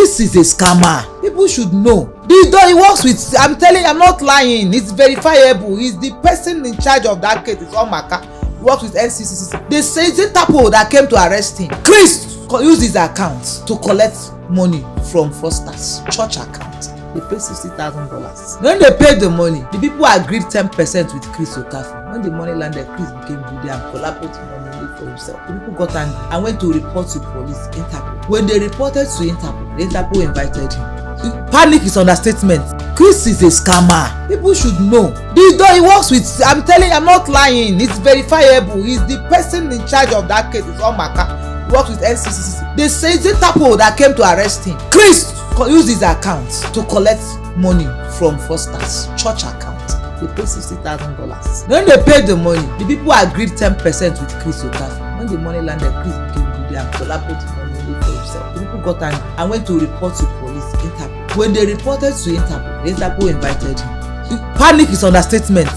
Chris is a scammer. People should know. He works with, I'm telling you, I'm not lying. It's verifiable. He's the person in charge of that case. It's Omaka. He works with NCCC. They say it's Interpol that came to arrest him. Chris used his account to collect money from fraudsters. Church account. They paid $60,000. When they paid the money, the people agreed 10% with Chris Okafor. When the money landed, Chris became greedy and collaborated money for himself. The people got angry and went to report to police, Interpol. When they reported to Interpol, the Interpol invited him. Panic is understatement. Chris is a scammer. People should know. He works with, I'm telling you, I'm not lying. It's verifiable. He's the person in charge of that case. It's Omaka. He works with NCCC. They say it's Interpol that came to arrest him. Chris used his account to collect money from fraudsters. Church account. They paid $60,000. When they paid the money, the people agreed 10% with Chris Okafor. When the money landed, Chris became greedy and collaborated money for himself. The people got angry and went to report to police, Interpol. When they reported to Interpol, the Interpol invited him. Panic is understatement.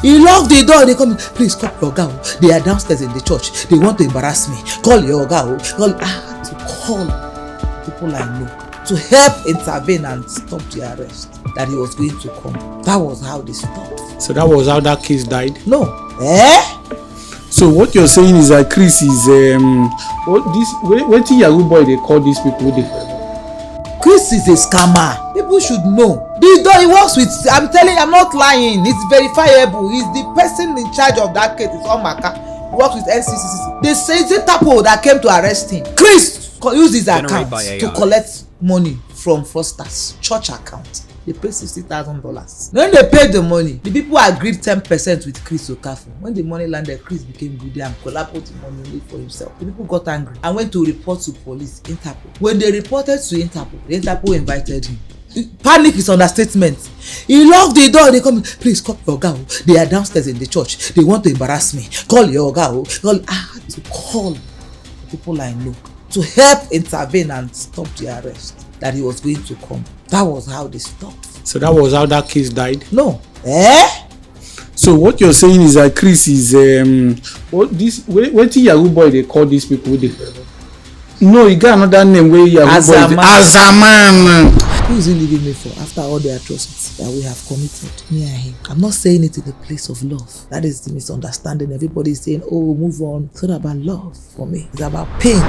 He locked the door. They come, please call your girl. They are downstairs in the church. They want to embarrass me. Call your girl. I had to call people I know to help intervene and stop the arrest that he was going to come. That was how they stopped. So that was how that case died? No. So what you're saying is that Chris is what Yahoo boy they call these people? Chris is a scammer. People should know. He works with, I'm telling you, I'm not lying. It's verifiable. He's the person in charge of that case. It's Omaka. He works with NCCC. They say it's Interpol that came to arrest him. Chris used his account to collect money from fraudsters. Church account. They paid $60,000. When they paid the money, the people agreed 10% with Chris Okafor. When the money landed, Chris became greedy and collaborated money for himself. The people got angry and went to report to police, Interpol. When they reported to Interpol, the Interpol invited him. Panic is understatement. He locked the door. They come, please call your girl. They are downstairs in the church. They want to embarrass me. Call your girl. I had to call people I know to help intervene and stop the arrest that he was going to come. That was how they stopped. So that was how that case died? No. So what you're saying is that Chris is what Yahoo boy they call these people? No, he got another name where Yahoo boy. Azaman. Who is he leaving me for after all the atrocities that we have committed, me and him? I'm not saying it in a place of love. That is the misunderstanding. Everybody is saying, oh, move on. It's not about love for me. It's about pain.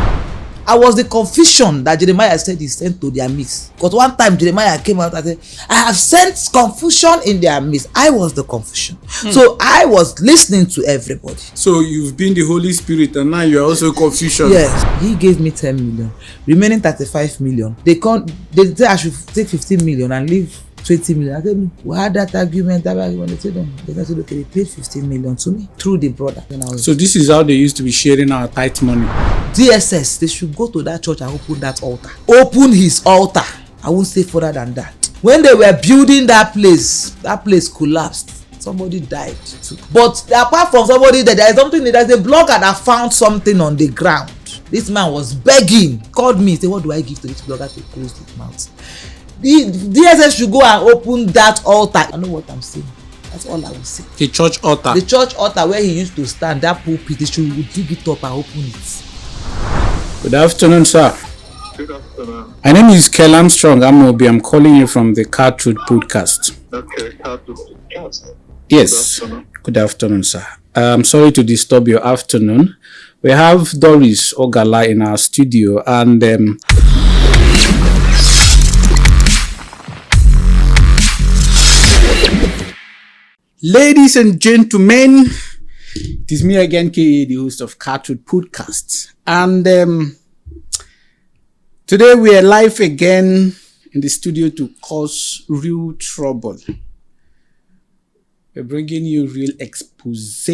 I was the confusion that Jeremiah said he sent to their midst. Because one time Jeremiah came out and said, I have sent confusion in their midst. I was the confusion. So I was listening to everybody. So you've been the Holy Spirit and now you're also confusion. Yes. He gave me 10 million. Remaining 35 million. They say I should take 15 million and leave 20 million. I said, we had that argument. They said, okay, they paid 15 million to me through the brother. So this is how they used to be sharing our tithe money. DSS, they should go to that church and open that altar. Open his altar. I won't say further than that. When they were building that place collapsed. Somebody died too. But apart from somebody dead, there is something, there's a blogger that found something on the ground. This man was begging, called me, said, what do I give to this blogger to close his mouth? The DSS should go and open that altar. I know what I'm saying. That's all I will say. The church altar. The church altar where he used to stand, that pulpit, they should dig it up and open it. Good afternoon, sir. Good afternoon. My name is Kel Armstrong. I'm calling you from the Car Truth Podcast. Okay, Car Truth Podcast. Yes. Good afternoon. Good afternoon, sir. I'm sorry to disturb your afternoon. We have Doris Ogala in our studio and ladies and gentlemen, it is me again, K.A., the host of Car Truth Podcast. And today we are live again in the studio to cause real trouble. We're bringing you real expose.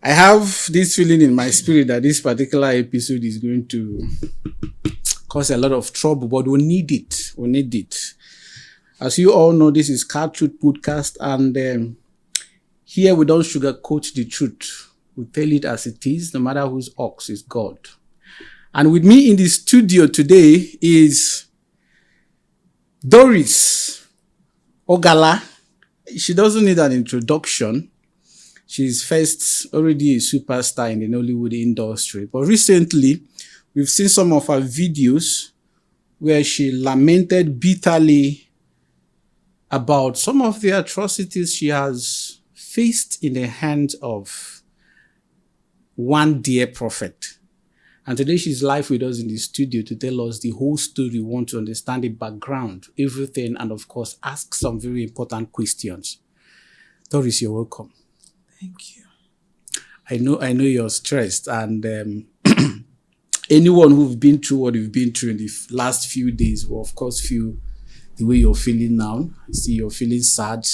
I have this feeling in my spirit that this particular episode is going to cause a lot of trouble, but we need it. We need it. As you all know, this is Car Truth Podcast, and here we don't sugarcoat the truth. We tell it as it is, no matter whose ox is God. And with me in the studio today is Doris Ogala. She doesn't need an introduction. She's first already a superstar in the Nollywood industry. But recently, we've seen some of her videos where she lamented bitterly about some of the atrocities she has faced in the hands of one dear prophet. And today she's live with us in the studio to tell us the whole story. We want to understand the background, everything, and of course, ask some very important questions. Doris, you're welcome. Thank you. I know you're stressed, and anyone who've been through what you've been through in the last few days will, of course, feel the way you're feeling now. I see you're feeling sad,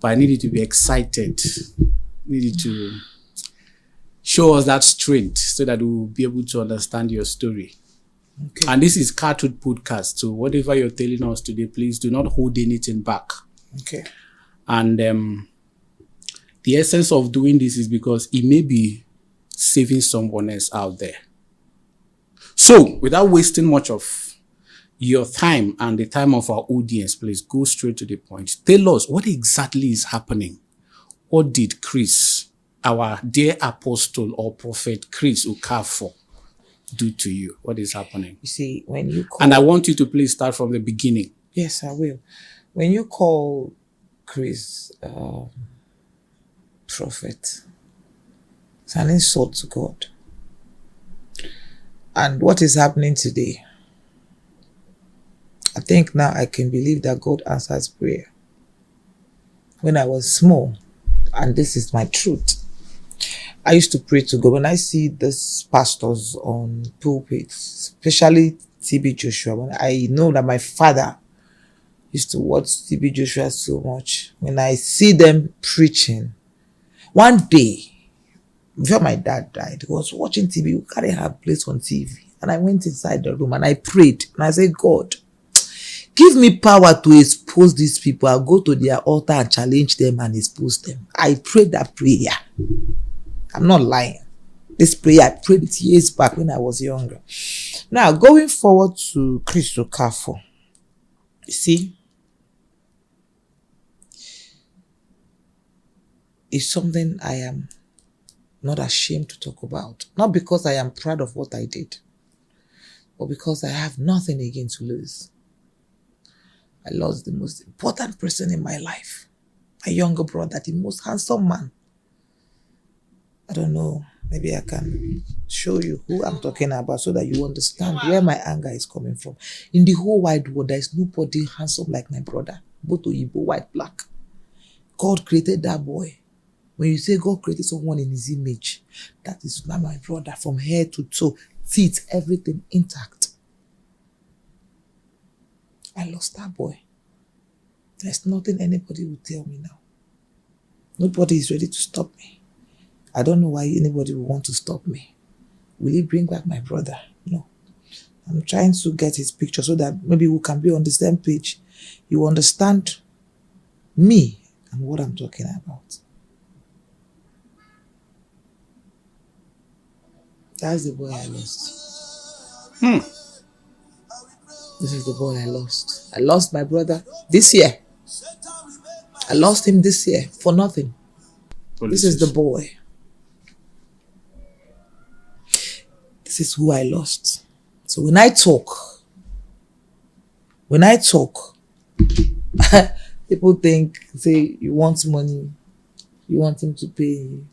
but I need you to be excited. I need you to show us that strength so that we'll be able to understand your story. Okay. And this is Cartoon Podcast, so whatever you're telling us today, please do not hold anything back. Okay. And the essence of doing this is because it may be saving someone else out there. So, without wasting much of your time and the time of our audience, please go straight to the point. Tell us what exactly is happening. What did Chris, our dear apostle or prophet Chris Okafor, do to you? What is happening? You see, when you call... And I want you to please start from the beginning. Yes, I will. When you call Chris prophet, it's an insult to God. And what is happening today, I think now I can believe that God answers prayer. When I was small, and this is my truth, I used to pray to God. When I see these pastors on pulpits, especially TB Joshua, when I know that my father used to watch TB Joshua so much, when I see them preaching, one day, before my dad died, he was watching TV. We carried her place on TV. And I went inside the room and I prayed. And I said, God, give me power to expose these people. I'll go to their altar and challenge them and expose them. I prayed that prayer. I'm not lying. This prayer, I prayed it years back when I was younger. Now, going forward to Chris Okafor. You see, it's something I am not ashamed to talk about. Not because I am proud of what I did, but because I have nothing again to lose. I lost the most important person in my life. My younger brother, the most handsome man. I don't know, maybe I can show you who I'm talking about so that you understand where my anger is coming from. In the whole wide world, there is nobody handsome like my brother. Both Igbo, white, black. God created that boy. When you say God created someone in his image, that is not my brother, from head to toe, teeth, everything intact. I lost that boy. There's nothing anybody will tell me now. Nobody is ready to stop me. I don't know why anybody will want to stop me. Will he bring back my brother? No. I'm trying to get his picture so that maybe we can be on the same page. You understand me and what I'm talking about. That's the boy I lost. This is the boy I lost. I lost my brother this year. I lost him this year for nothing. This is the boy. This is who I lost. So when I talk, people say, you want money, you want him to pay you.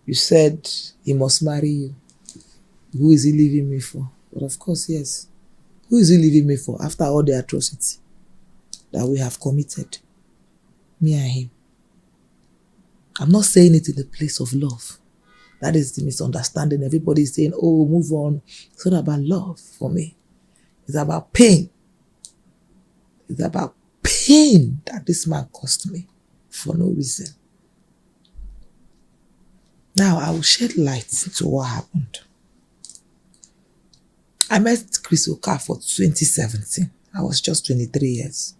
You said he must marry you. Who is he leaving me for? But of course, yes. Who is he leaving me for after all the atrocity that we have committed? Me and him. I'm not saying it in the place of love. That is the misunderstanding. Everybody is saying, oh, move on. It's not about love for me. It's about pain. It's about pain that this man caused me for no reason. Now, I will shed light to what happened. I met Chris Okafor 2017. I was just 23 years.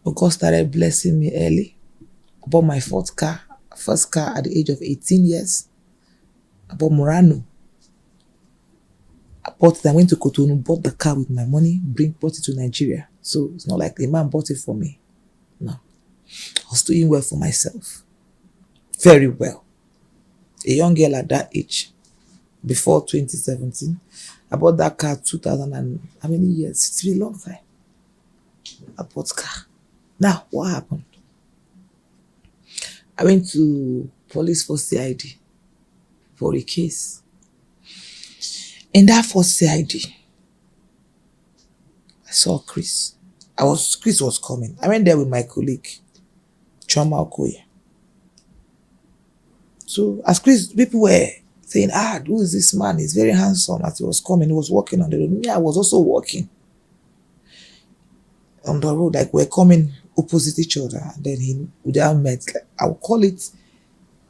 But God started blessing me early. I bought my first car at the age of 18 years. I bought Murano. I went to Cotonou, bought the car with my money, brought it to Nigeria. So it's not like the man bought it for me. No. I was doing well for myself. Very well. A young girl at that age, before 2017, I bought that car 2000 and how many years? It's been a long time. I bought car. Now, what happened? I went to police for CID for a case. In that first CID, I saw Chris. Chris was coming. I went there with my colleague, Choma Okoye. So as Chris, people were saying, who is this man? He's very handsome. As he was coming, he was walking on the road. Me, I was also walking on the road, like we're coming opposite each other. And then we have met. Like, I would call it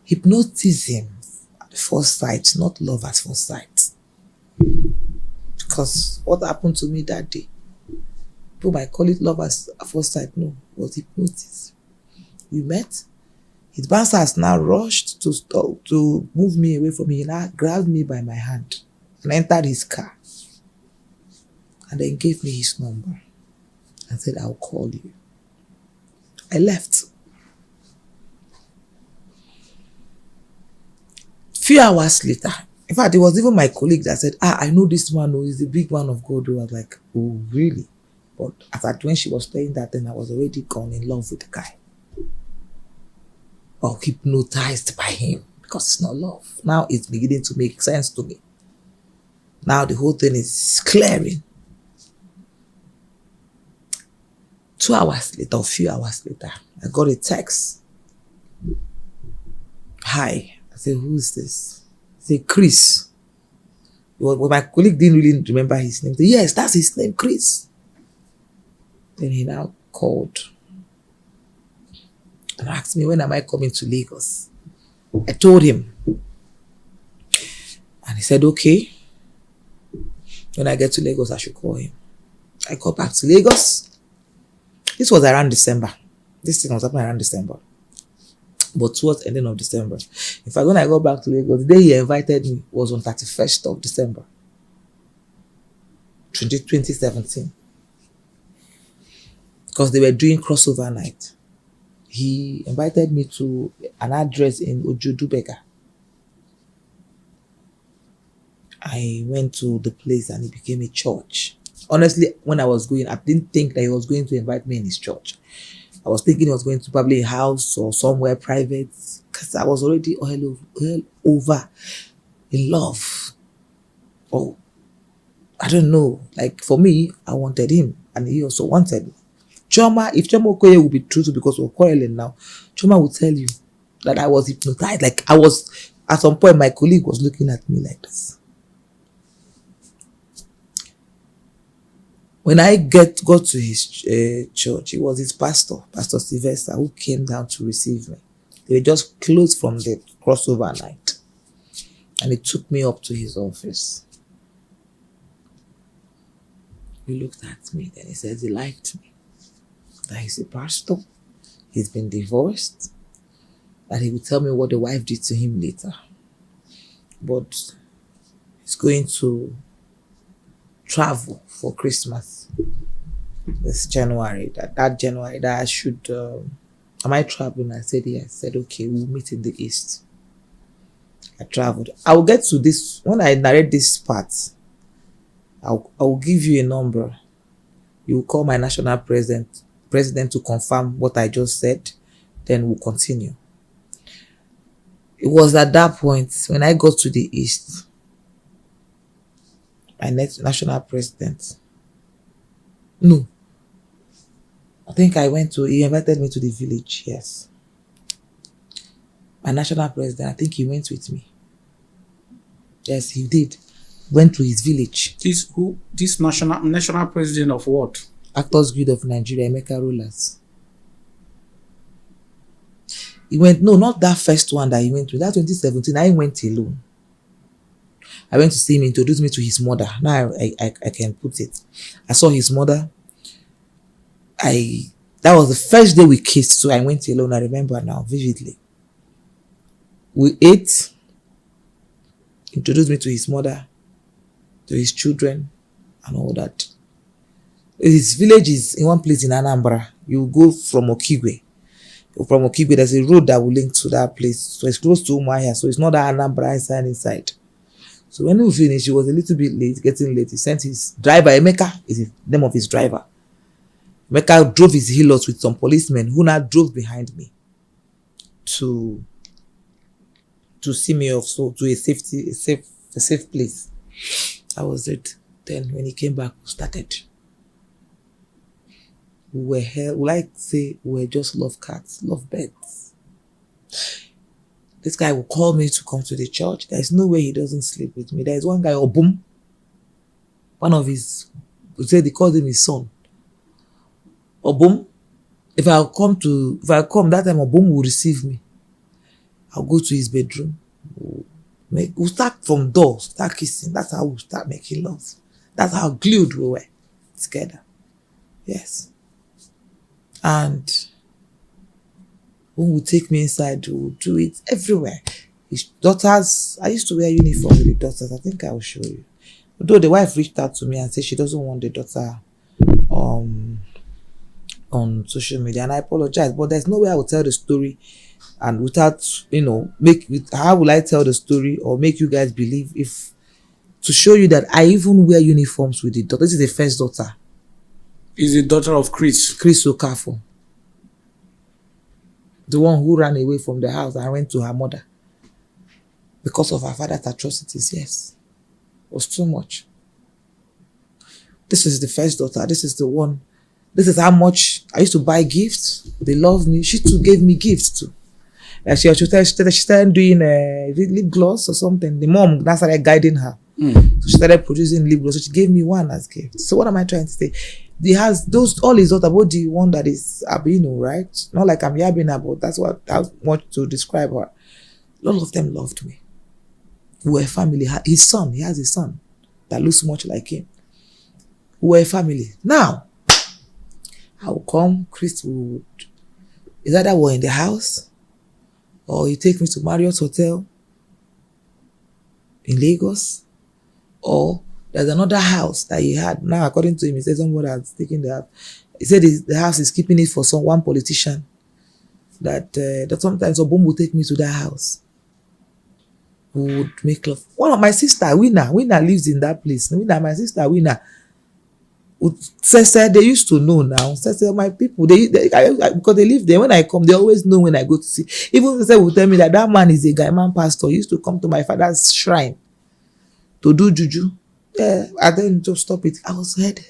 hypnotism at first sight, not love at first sight. Because what happened to me that day, people might call it love at first sight. No, it was hypnotism. We met. His bouncer has now rushed to move me away from me. He now grabbed me by my hand and entered his car. And then gave me his number and said, I'll call you. I left. Few hours later, in fact, it was even my colleague that said, I know this man, he's the big man of God. I was like, oh, really? But after when she was saying that, then I was already gone in love with the guy. Or hypnotized by him, because it's not love. Now it's beginning to make sense to me. Now the whole thing is clearing. 2 hours later, a few hours later, I got a text. Hi. I said, who is this? I said, Chris. Well, my colleague didn't really remember his name. I said, yes, that's his name, Chris. Then he now called and asked me, when am I coming to Lagos? I told him. And he said, okay. When I get to Lagos, I should call him. I got back to Lagos. This was around December. This thing was happening around December. But towards the ending of December. In fact, when I got back to Lagos, the day he invited me was on 31st of December. 2017. Because they were doing crossover night. He invited me to an address in Ojudubega. I went to the place and it became a church. Honestly, when I was going, I didn't think that he was going to invite me in his church. I was thinking he was going to probably a house or somewhere private, because I was already all over in love. Oh, I don't know. Like for me, I wanted him and he also wanted me. Choma, if Choma Okoye would be truthful because we're quarreling now, Choma would tell you that I was hypnotized. Like I was, at some point, my colleague was looking at me like this. When I got to his church, it was his pastor, Pastor Sylvester, who came down to receive me. They were just closed from the crossover night. And he took me up to his office. He looked at me, then he said he liked me. That he's a pastor, he's been divorced, that he would tell me what the wife did to him later. But he's going to travel for Christmas this January. That January, that I should, am I traveling? I said yes. I said, okay, we'll meet in the East. I traveled. I will get to this, when I narrate this part, I will give you a number. You will call my national president to confirm what I just said, then we'll continue. It was at that point, when I got to the East, my national president, no, I think he invited me to the village, yes. My national president, I think he went with me. Yes, he did. Went to his village. This national president of what? Actors Guild of Nigeria, Emeka Rollers. He went, no, not that first one that he went to. That 2017, I went alone. I went to see him, introduce me to his mother. Now I can put it. I saw his mother. That was the first day we kissed, so I went alone. I remember now vividly. We ate, introduced me to his mother, to his children, and all that. His village is in one place in Anambra. You go from Okigwe. From Okigwe, there's a road that will link to that place. So it's close to Umuahia. So it's not that Anambra inside. So when we finished, he was a little bit late, getting late. He sent his driver, Emeka is the name of his driver. Emeka drove his heelers with some policemen who now drove behind me to see me off, so to a safe place. That was it. Then when he came back, we started. We were just love cats, love birds. This guy will call me to come to the church. There is no way he doesn't sleep with me. There is one guy, Obum. One of his, they called him his son. Obum. If I come, that time Obum will receive me. I'll go to his bedroom. We'll start from door, start kissing. That's how we'll start making love. That's how glued we were together. Yes. And when we take me inside, we'll do it everywhere. His daughters, I used to wear uniform with the daughters. I think I will show you. Although the wife reached out to me and said she doesn't want the daughter on social media, and I apologize, but there's no way I will tell the story and without, how will I tell the story or make you guys believe if to show you that I even wear uniforms with the daughter. This is the first daughter. Is the daughter of Chris. Chris Okafor. The one who ran away from the house and went to her mother because of her father's atrocities. Yes. It was too much. This is the first daughter. This is the one. This is how much I used to buy gifts. They love me. She too gave me gifts too. Like she started doing lip gloss or something. The mom now started guiding her. So she started producing lip gloss. So she gave me one as gift. So what am I trying to say? All his daughter about the one that is Abino, right? Not like I'm yabbing about. That's what I want to describe her. All of them loved me. We were a family. He has a son that looks much like him. We were a family. Now, I will come, Chris would, is either we're in the house or he take me to Marriott Hotel in Lagos, or there's another house that he had. Now, according to him, he said somebody has taken the house. He said the house is keeping it for one politician. That sometimes Obum will take me to that house. We would make love. One of my sister, Winner lives in that place. My sister, Winner, said they used to know now. Said my people, because they live there. When I come, they always know when I go to see. Even they will tell me that man is a Gaiman pastor. He used to come to my father's shrine to do juju. Yeah, and then to stop it. I was head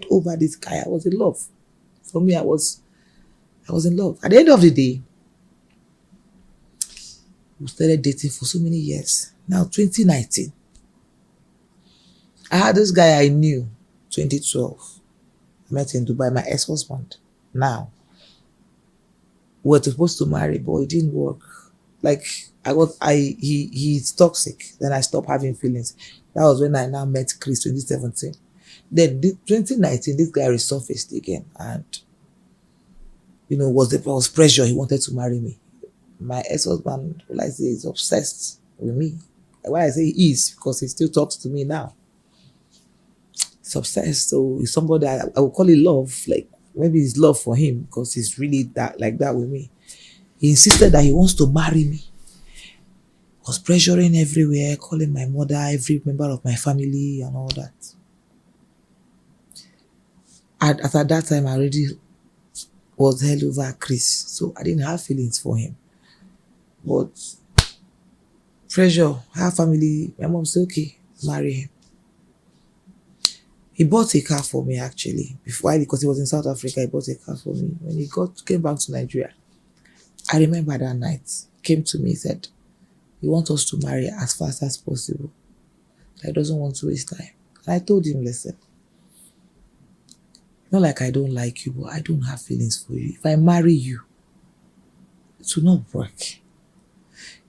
over this guy. I was in love. For me, I was in love. At the end of the day, we started dating for so many years. Now, 2019. I had this guy I knew, 2012. I met in Dubai, my ex-husband. Now, we were supposed to marry, but it didn't work. Like, he's toxic. Then I stopped having feelings. That was when I now met Chris, 2017. Then 2019, this guy resurfaced again. And, was pressure. He wanted to marry me. My ex-husband, will I say, is obsessed with me. Why I say he is, because he still talks to me now. He's obsessed. So he's somebody I would call it love. Like, maybe it's love for him, because he's really like that with me. He insisted that he wants to marry me. Was pressuring everywhere, calling my mother, every member of my family, and all that. And at that time, I already was hell over Chris, so I didn't have feelings for him. But pressure, her family, my mom said, okay, marry him. He bought a car for me, actually. Because he was in South Africa, he bought a car for me. When he came back to Nigeria, I remember that night, he came to me, he said, he wants us to marry as fast as possible. He doesn't want to waste time. And I told him, listen, not like I don't like you, but I don't have feelings for you. If I marry you, it will not work.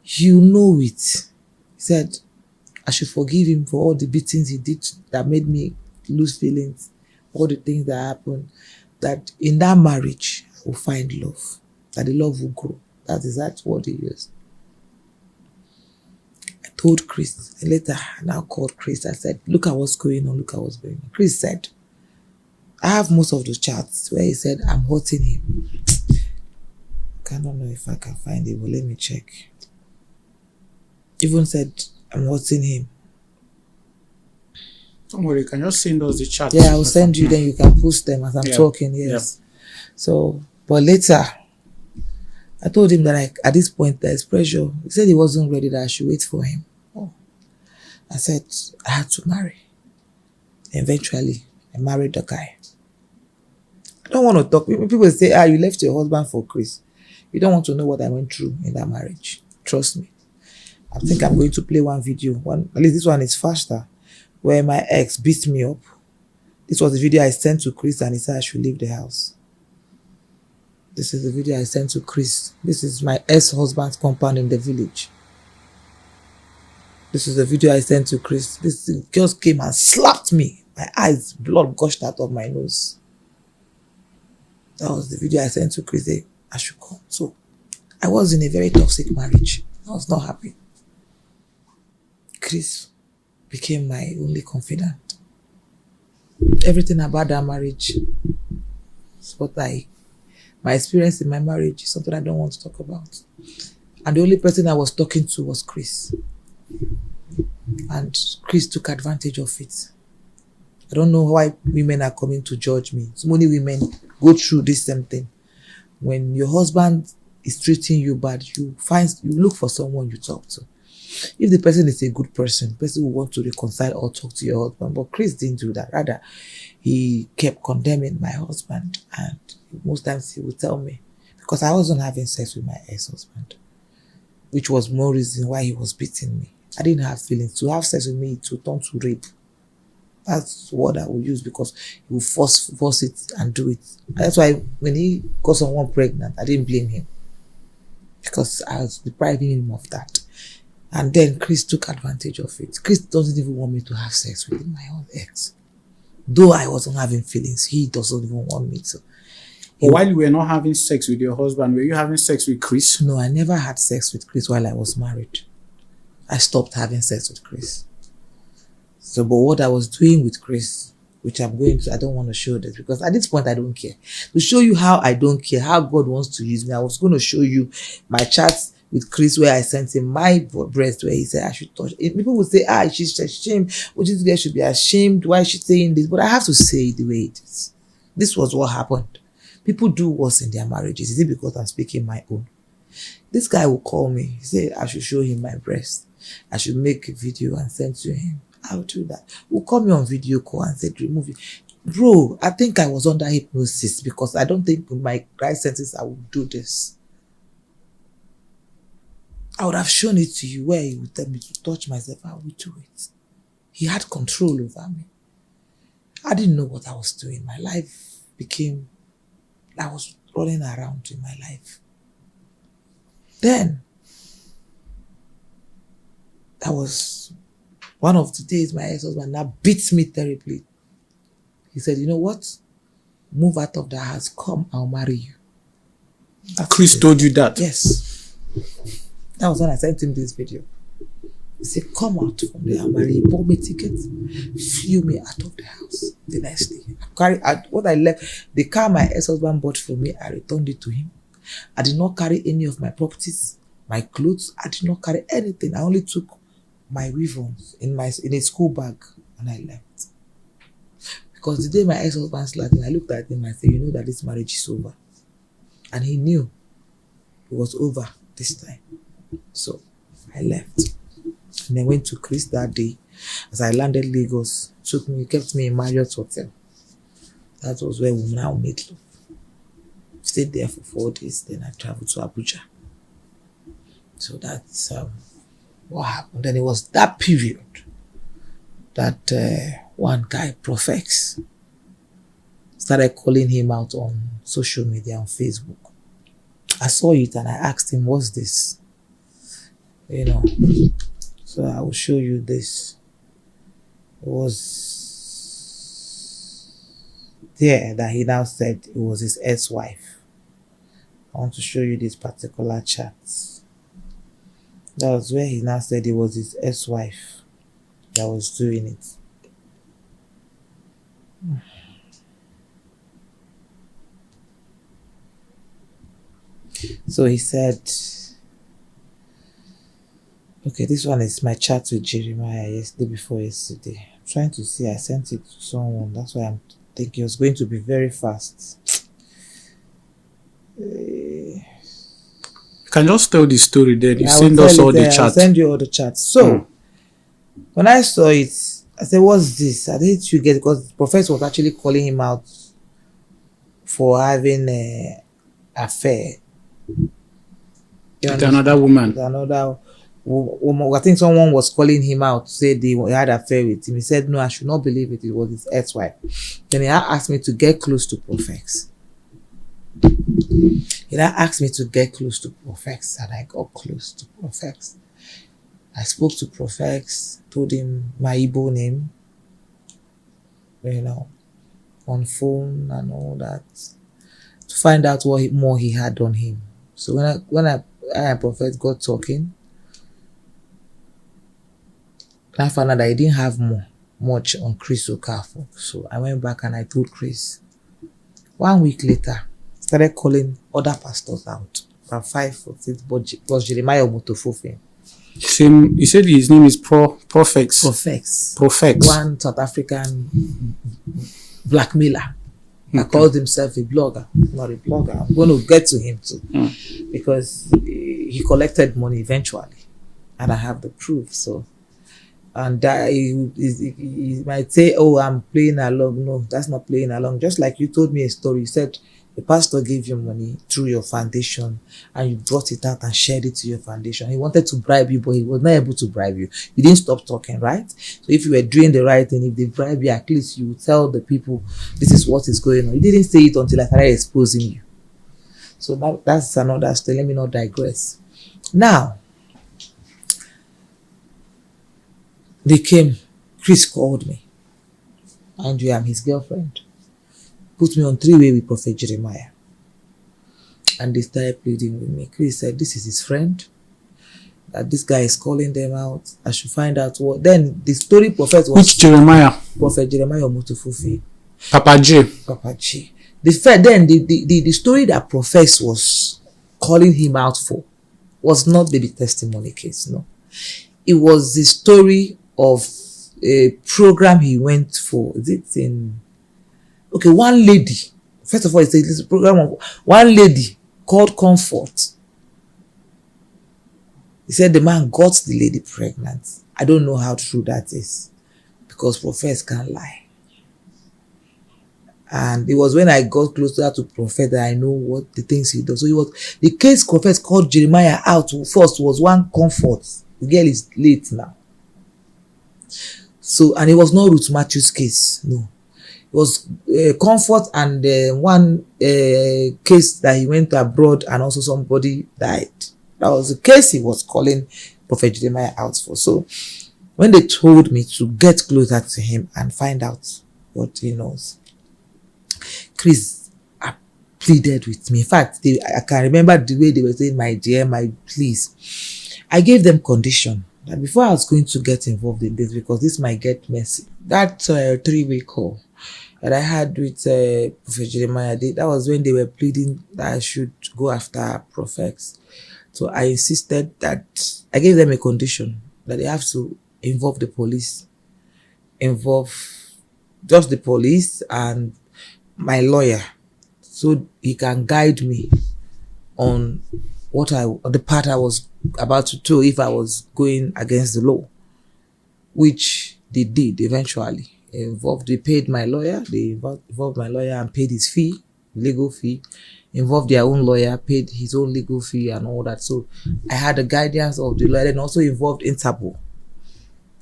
You know it. He said, I should forgive him for all the beatings he did that made me lose feelings, all the things that happened, that in that marriage, I will find love, that the love will grow. That is what he used. I told Chris, and later I now called Chris. I said, look at what's going on, Chris said, I have most of the chats where he said, I'm hurting him. I don't know if I can find it, but let me check. Even said, I'm hurting him. Don't worry, you can just send us the chat. Yeah, I will send you, then you can post them as I'm talking. Yes. So, but later, I told him that at this point there's pressure. He said he wasn't ready, that I should wait for him. Oh. I said I had to marry. Eventually, I married the guy. I don't want to talk. People say, you left your husband for Chris. You don't want to know what I went through in that marriage. Trust me. I think I'm going to play one video. At least this one is faster, where my ex beat me up. This was the video I sent to Chris and he said I should leave the house. This is the video I sent to Chris. This is my ex-husband's compound in the village. This is the video I sent to Chris. This girl came and slapped me. My eyes, blood gushed out of my nose. That was the video I sent to Chris. I should come. So, I was in a very toxic marriage. I was not happy. Chris became my only confidant. Everything about that marriage is what my experience in my marriage is something I don't want to talk about. And the only person I was talking to was Chris. And Chris took advantage of it. I don't know why women are coming to judge me. So many women go through this same thing. When your husband is treating you bad, you look for someone you talk to. If the person is a good person, the person will want to reconcile or talk to your husband. But Chris didn't do that. Rather, he kept condemning my husband. And most times he would tell me, because I wasn't having sex with my ex-husband, which was more reason why he was beating me. I didn't have feelings. To have sex with me, to turn to rape. That's what I would use, because he would force it and do it. And that's why when he got someone pregnant, I didn't blame him, because I was depriving him of that. And then Chris took advantage of it. Chris doesn't even want me to have sex with my own ex. Though I wasn't having feelings, he doesn't even want me to. While you were not having sex with your husband, were you having sex with Chris? No, I never had sex with Chris while I was married. I stopped having sex with Chris. So, but what I was doing with Chris, which I don't want to show this, because at this point I don't care. To show you how I don't care, how God wants to use me, I was going to show you my chats with Chris where I sent him my breast where he said I should touch. People would say, she's ashamed. Which this girl should be ashamed. Why is she saying this? But I have to say it the way it is. This was what happened. People do worse in their marriages. Is it because I'm speaking my own? This guy will call me. He said I should show him my breast. I should make a video and send to him. I'll do that. Will call me on video call and said remove it. Bro, I think I was under hypnosis, because I don't think in my right senses I would do this. I would have shown it to you where he would tell me to touch myself. I would do it. He had control over me. I didn't know what I was doing. My life I was running around in my life. Then, that was one of the days my ex-husband now beats me terribly. He said, you know what? Move out of the house. Come, I'll marry you. Chris told you that? Yes. That was when I sent him this video. He said, come out from there, I'll marry you. He bought me tickets, flew me out of the house the next day. What I left, the car my ex-husband bought for me, I returned it to him. I did not carry any of my properties, my clothes. I did not carry anything. I only took my weave-ons in a school bag, and I left. Because the day my ex-husband slapped me, I looked at him and I said, you know that this marriage is over. And he knew it was over this time. So I left. And I went to Chris that day. As I landed Lagos, kept me in Marriott Hotel. That was where we now made love. Stayed there for 4 days, then I traveled to Abuja. So that's what happened. And it was that period that one guy, Profex, started calling him out on social media, on Facebook. I saw it and I asked him, what's this? You know, so I will show you this. It was there that he now said it was his ex-wife. I want to show you this particular chat. That was where he now said it was his ex-wife that was doing it. So he said, okay, this one is my chat with Jeremiah before yesterday. I'm trying to see. I sent it to someone. That's why I'm thinking it was going to be very fast. You can just tell the story then. You I will send tell us all it, the I'll chat. send you all the chats. So when I saw it, I said, "What's this?" I didn't you get it, because the professor was actually calling him out for having a affair. With another woman. With another woman. I think someone was calling him out to say they had an affair with him. He said, "No, I should not believe it. It was his ex-wife." Then he asked me to get close to Profex. He now asked me to get close to Profex, and I got close to Profex. I spoke to Profex, told him my Igbo name, on phone and all that, to find out what more he had on him. So when I and Profex got talking, I found out that he didn't have much on Chris Okafor. So I went back and I told Chris. 1 week later, started calling other pastors out. From 5 or 6, but was Jeremiah Omotofofe. He said his name is Profex. Profex. One South African blackmailer that calls himself a blogger. Not a blogger. I'm going to get to him too. Because he collected money eventually. And I have the proof. So, and he might say, "Oh, I'm playing along." No, that's not playing along. Just like you told me a story. You said the pastor gave you money through your foundation and you brought it out and shared it to your foundation. He wanted to bribe you, but he was not able to bribe you. You didn't stop talking, right? So if you were doing the right thing, if they bribe you, at least you would tell the people this is what is going on. You didn't say it until I started exposing you. So that's another story. Let me not digress. Now, they came. Chris called me. And I'm his girlfriend. Put me on 3-way with Prophet Jeremiah. And they started pleading with me. Chris said, this is his friend. That this guy is calling them out. I should find out what. Then the story prophet was. Which Jeremiah? Prophet Jeremiah Omotofofe. Papa J. The story that prophet was calling him out for was not the testimony case, no. It was the story of a program he went for. Is it in... Okay, one lady. First of all, it's a program of one lady called Comfort. He said the man got the lady pregnant. I don't know how true that is, because prophets can't lie. And it was when I got closer to prophet that I know what the things he does. So it was the case prophet called Jeremiah out first was one Comfort. The girl is late now. So, and it was not Ruth Matthew's case, no. It was Comfort and one case that he went abroad and also somebody died. That was the case he was calling Prophet Jeremiah out for. So when they told me to get closer to him and find out what he knows, Chris pleaded with me. In fact, I can remember the way they were saying, "My dear, my please." I gave them condition that before I was going to get involved in this, because this might get messy. That 3-way call that I had with Prophet Jeremiah, that was when they were pleading that I should go after prophets. So I insisted that I gave them a condition that they have to involve the police, involve just the police and my lawyer, so he can guide me on the part I was about to do if I was going against the law, which they did eventually. They paid my lawyer, they involved my lawyer and paid his fee, legal fee, involved their own lawyer, paid his own legal fee and all that. So I had the guidance of the lawyer, and also involved Interpol.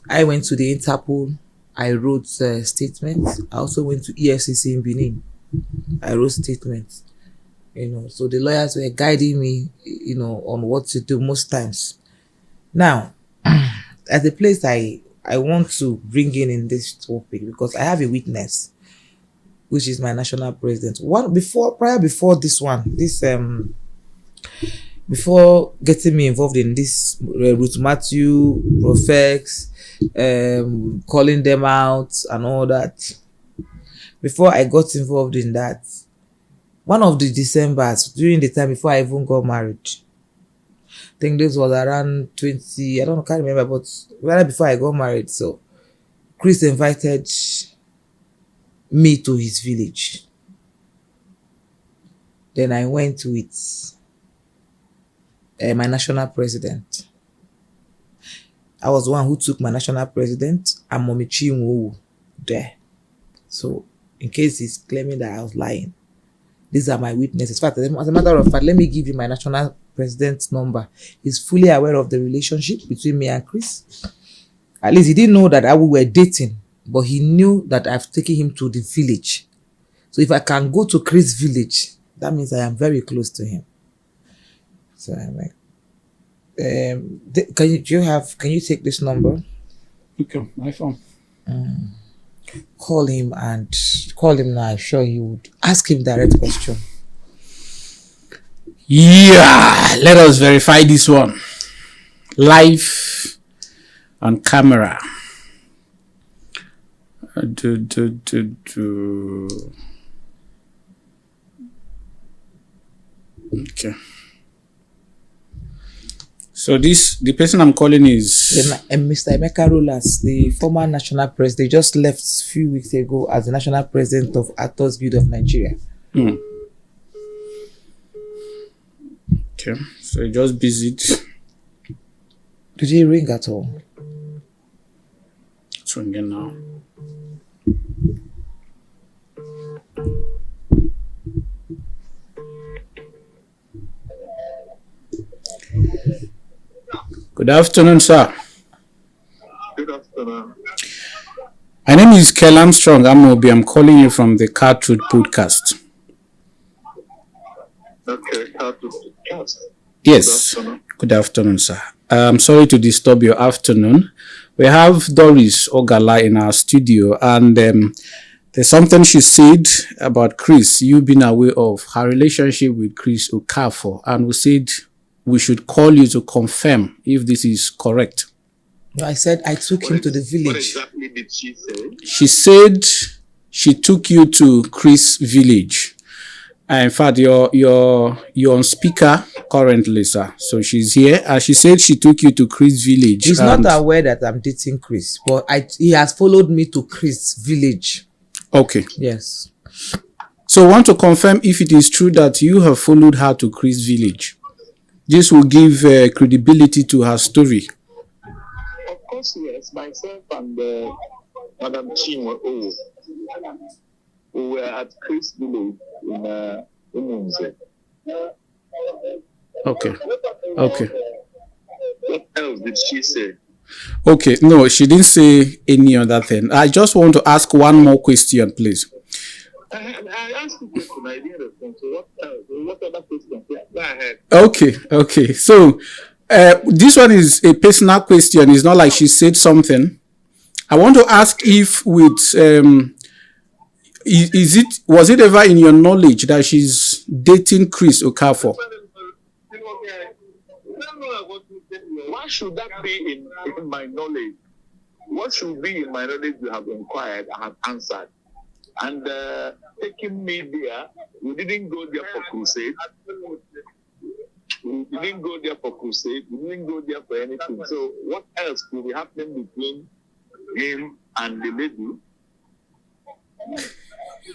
I went to the Interpol, I wrote statements. I also went to EFCC in Benin. I wrote statements. So the lawyers were guiding me, on what to do most times. Now, at the place I want to bring in this topic, because I have a witness, which is my national president. Before getting me involved in this Ruth Matthew, Profex, calling them out and all that, before I got involved in that, one of the Decembers, during the time before I even got married, I think this was around 20, can't remember, but right before I got married. So Chris invited me to his village. Then I went with my national president. I was the one who took my national president and Mommy Chinwo there. So, in case he's claiming that I was lying, these are my witnesses. In fact, as a matter of fact, let me give you my national president's number. He's fully aware of the relationship between me and Chris. At least he didn't know that we were dating, but he knew that I've taken him to the village. So if I can go to Chris' village, that means I am very close to him. So I'm like, can you take this number? Okay, my phone. Call him now. I'm sure he would ask him direct question. Yeah, let us verify this one. Live on camera. Okay. So the person I'm calling is Mr. Emeka Rolas, the former national president. He just left a few weeks ago as the national president of Actors Guild of Nigeria. Okay, so he just busied. Did he ring at all? It's ringing now. Good afternoon, sir. Good afternoon. My name is Kel Armstrong Amobi. I'm calling you from the Car Truth podcast. Okay, how to podcast? Yes. Good afternoon, sir. I'm sorry to disturb your afternoon. We have Doris Ogala in our studio, and there's something she said about Chris. You've been aware of her relationship with Chris Okafor, and we said we should call you to confirm if this is correct. No, I said I took him to the village. What exactly did she say? She said she took you to Chris' village. In fact, you're on speaker currently, sir. So she's here, and she said she took you to Chris' village. He's not aware that I'm dating Chris, but he has followed me to Chris' village. Okay. Yes. So I want to confirm if it is true that you have followed her to Chris' village. This will give credibility to her story. Of course, yes. Myself and Madam Chinwo we were at Chris village in Umunze. Okay. What else did she say? Okay, no, she didn't say any other thing. I just want to ask one more question, please. I asked you a question, I didn't respond. So what else? What other question? Go ahead. Okay. So this one is a personal question. It's not like she said something. I want to ask if with was it ever in your knowledge that she's dating Chris Okafor? Why should that be in my knowledge? What should be in my knowledge? You have inquired, I have answered. And taking me there, we didn't go there for crusade. We didn't go there for crusade. We didn't go there for anything. So what else could be happening between him and the lady?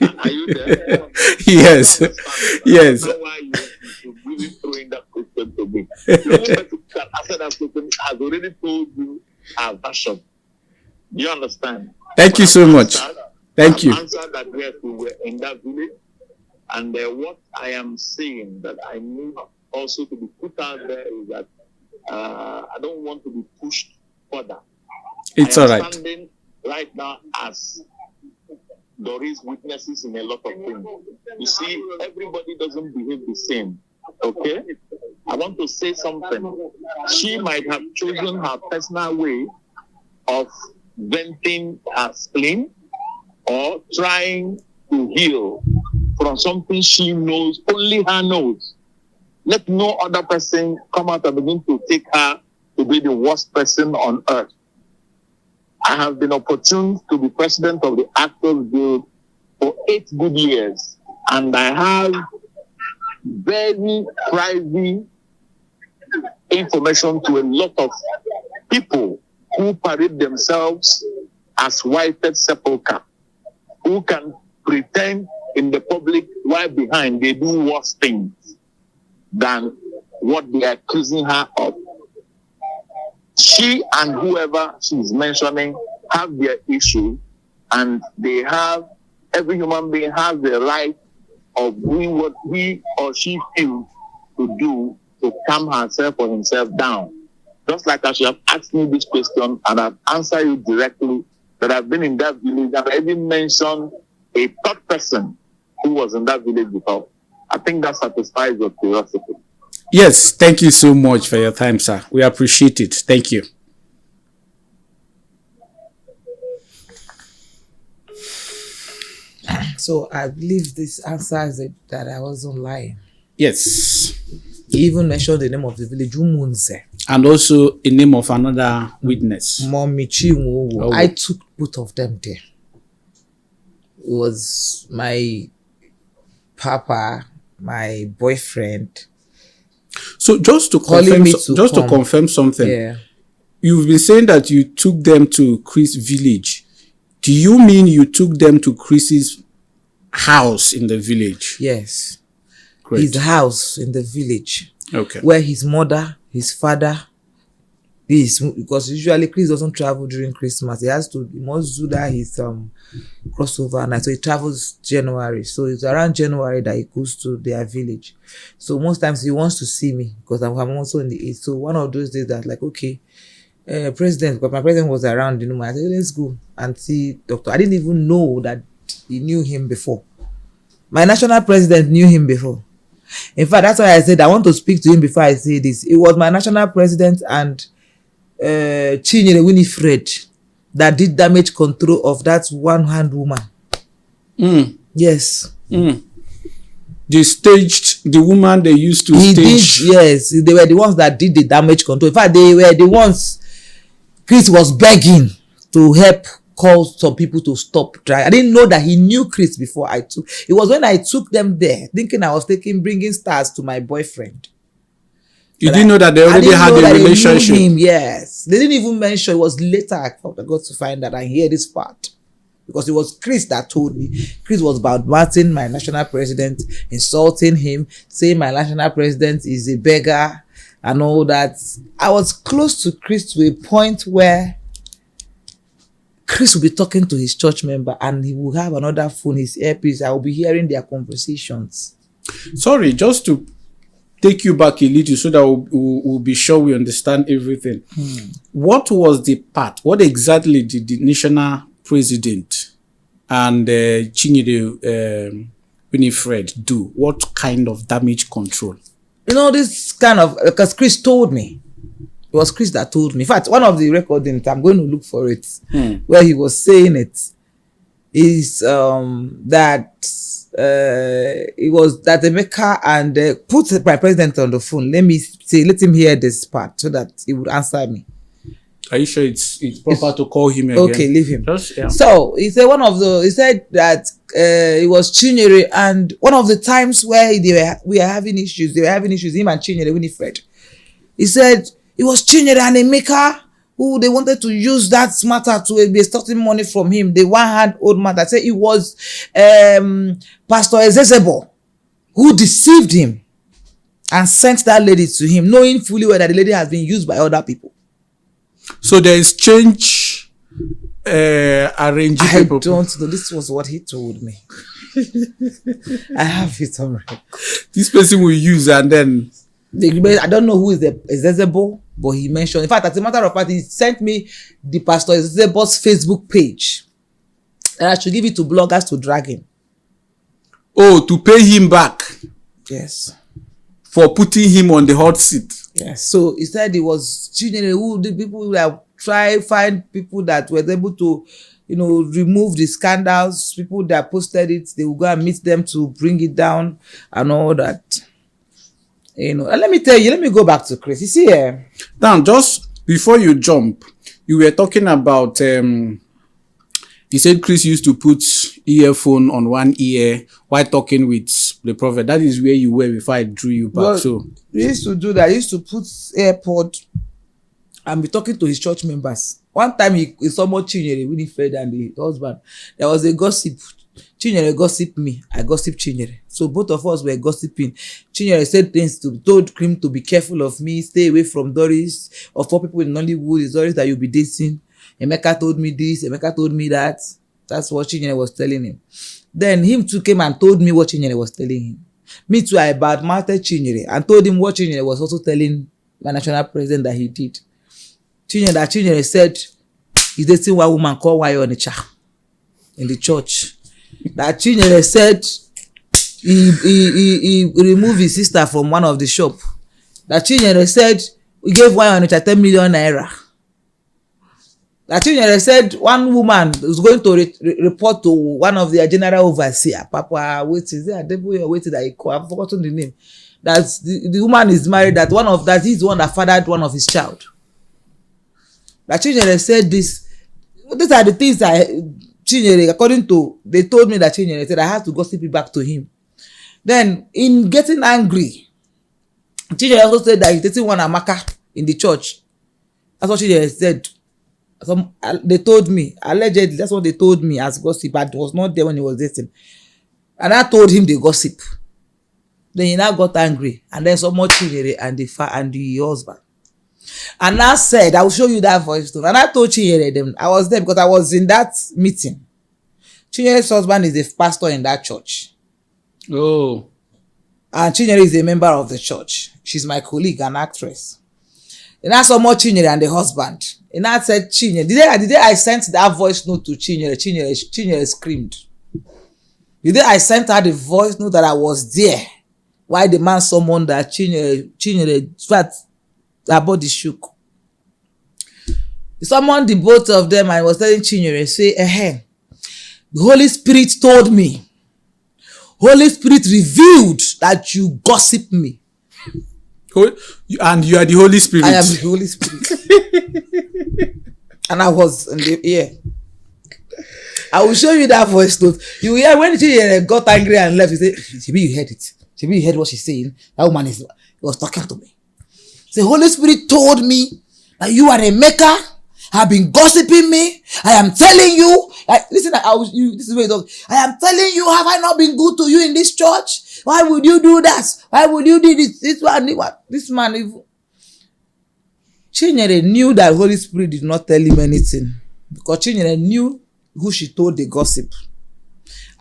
Are you there? Yes. Yes. I don't know why you really throwing that question to me. The person that answered that question has already told you our version. Do you understand? Thank you so much. Thank you. Answered that yes, we were in that village, and what I am saying that I need also to be put out there is that I don't want to be pushed further. It's all right. Standing right now as Doris witnesses in a lot of things. You see, everybody doesn't behave the same. Okay? I want to say something. She might have chosen her personal way of venting her spleen or trying to heal from something she knows, only her knows. Let no other person come out and begin to take her to be the worst person on earth. I have been opportune to be president of the Actors Guild for 8 good years, and I have very private information to a lot of people who parade themselves as whited sepulchre, who can pretend in the public while behind they do worse things than what they are accusing her of. She and whoever she's mentioning have their issue, and they have, every human being has the right of doing what he or she feels to do to calm herself or himself down. Just like as you have asked me this question, and I've answered you directly, that I've been in that village, and I even mentioned a third person who was in that village before. I think that satisfies your curiosity. Yes, thank you so much for your time, sir. We appreciate it. Thank you. So I believe this answers it, that I wasn't lying. Yes. He even mentioned the name of the village, Umunze. And also a name of another witness. Momichi Nwowo. Oh. I took both of them there. It was my papa, my boyfriend. So just to confirm something, Yeah. you've been saying that you took them to Chris' village. Do you mean you took them to Chris's house in the village? Yes. Great. His house in the village. Okay. Where his mother, his father, because usually Chris doesn't travel during Christmas. He must do that his crossover night. So he travels January. So it's around January that he goes to their village. So most times he wants to see me because I'm also in the East. So one of those days that like, okay, president, because my president was around, I said, let's go and see doctor. I didn't even know that he knew him before. My national president knew him before. In fact, that's why I said I want to speak to him before I say this. It was my national president and Chinyere Winifred that did damage control of that one-hand woman. Yes. They staged the woman they used to stage. Yes, they were the ones that did the damage control. In fact, they were the ones Chris was begging to help call some people to stop trying. I didn't know that he knew Chris before I took. It was when I took them there, thinking I was bringing stars to my boyfriend. You didn't know that they already had a relationship. They knew him, yes. They didn't even mention. It was later I got to find that I hear this part. Because it was Chris that told me. Chris was badmouthing my national president, insulting him, saying my national president is a beggar and all that. I was close to Chris to a point where Chris will be talking to his church member and he will have another phone, his earpiece. I will be hearing their conversations. Sorry, just to take you back a little so that we'll be sure we understand everything. What was the part? What exactly did the national president and Chinyere Winifred do? What kind of damage control? This kind of, because Chris told me. It was Chris that told me. In fact, one of the recordings, I'm going to look for it, where he was saying it, is that it was that Emeka and put my president on the phone. Let him hear this part so that he would answer me. Are you sure it's proper to call him again? Okay, leave him. Yeah. So he said he said that it was Chinyere, and one of the times where they were having issues, him and Chinyere Winifred. He said it was Chinyere and Emeka who they wanted to use that matter to be extorting money from him. The one-hand old man that said it was Pastor Ezezebo who deceived him and sent that lady to him, knowing fully well that the lady has been used by other people. So there is change arranging people. I don't know. This was what he told me. I have it on record. This person will use and then... I don't know who is Ezezebo, but he mentioned. In fact, as a matter of fact, he sent me the Pastor Ezezebo's Facebook page. And I should give it to bloggers to drag him. Oh, to pay him back? Yes. For putting him on the hot seat? Yes. So he said it was the people that find people that were able to, remove the scandals, people that posted it, they will go and meet them to bring it down and all that. And let me tell you, let me go back to Chris. You see here. Now, just before you jump, you were talking about, you said Chris used to put earphone on one ear while talking with the prophet. That is where you were before I drew you back. Well, so he used to do that. He used to put AirPod and be talking to his church members. One time he saw more Chinyere, Winifred and the husband. There was a gossip. Chinyere gossiped me. I gossiped Chinyere. So both of us were gossiping. Chinyere said things told him to be careful of me, stay away from Doris. Of all people in Nollywood, it's Doris that you'll be dating. Emeka told me this, Emeka told me that. That's what Chinyere was telling him. Then him too came and told me what Chinyere was telling him. Me too, I badmouthed Chinyere and told him what Chinyere was also telling my national president that he did. Chinyere said he's dating one woman called Wayo Onitsha in the church. That Chinyere said he removed his sister from one of the shop. That Chinyere said he gave Wayo Onitsha 10 million naira. That Chinyere said one woman was going to report to one of their general overseer, Papa, waiting that he called. I've forgotten the name. That the woman is married. That he's the one that fathered one of his child. That Chinyere said this. These are the things that Chinyere, according to, they told me that Chinyere said I have to gossip it back to him. Then, in getting angry, Chinyere also said that he's dating one Amaka in the church. That's what Chinyere said. They told me, allegedly, that's what they told me as gossip, but it was not there when he was dating. And I told him the gossip. Then he now got angry. And then someone Chinyere and the husband. And I said, I will show you that voice note. And I told Chinyere them, I was there because I was in that meeting. Chinyere's husband is a pastor in that church. Oh. And Chinyere is a member of the church. She's my colleague, an actress. And I saw more Chinyere and the husband. And I said, Chinyere, the day I sent that voice note to Chinyere screamed. The day I sent her the voice note that I was there, why the man summoned that Chinyere, her body shook. He summoned the both of them and was telling Chinyere, say, the Holy Spirit told me. Holy Spirit revealed that you gossip me. And you are the Holy Spirit. I am the Holy Spirit. And I was in the ear. I will show you that voice note. You hear when she got angry and left, you say, Shebi, you heard it. Shebi, you heard what she's saying. That woman was talking to me. The Holy Spirit told me that you are a maker, have been gossiping me. I am telling you, listen, this is where I am telling you, have I not been good to you in this church? Why would you do that? Why would you do this? This man evil. Chinyere knew that Holy Spirit did not tell him anything because Chinyere knew who she told the gossip.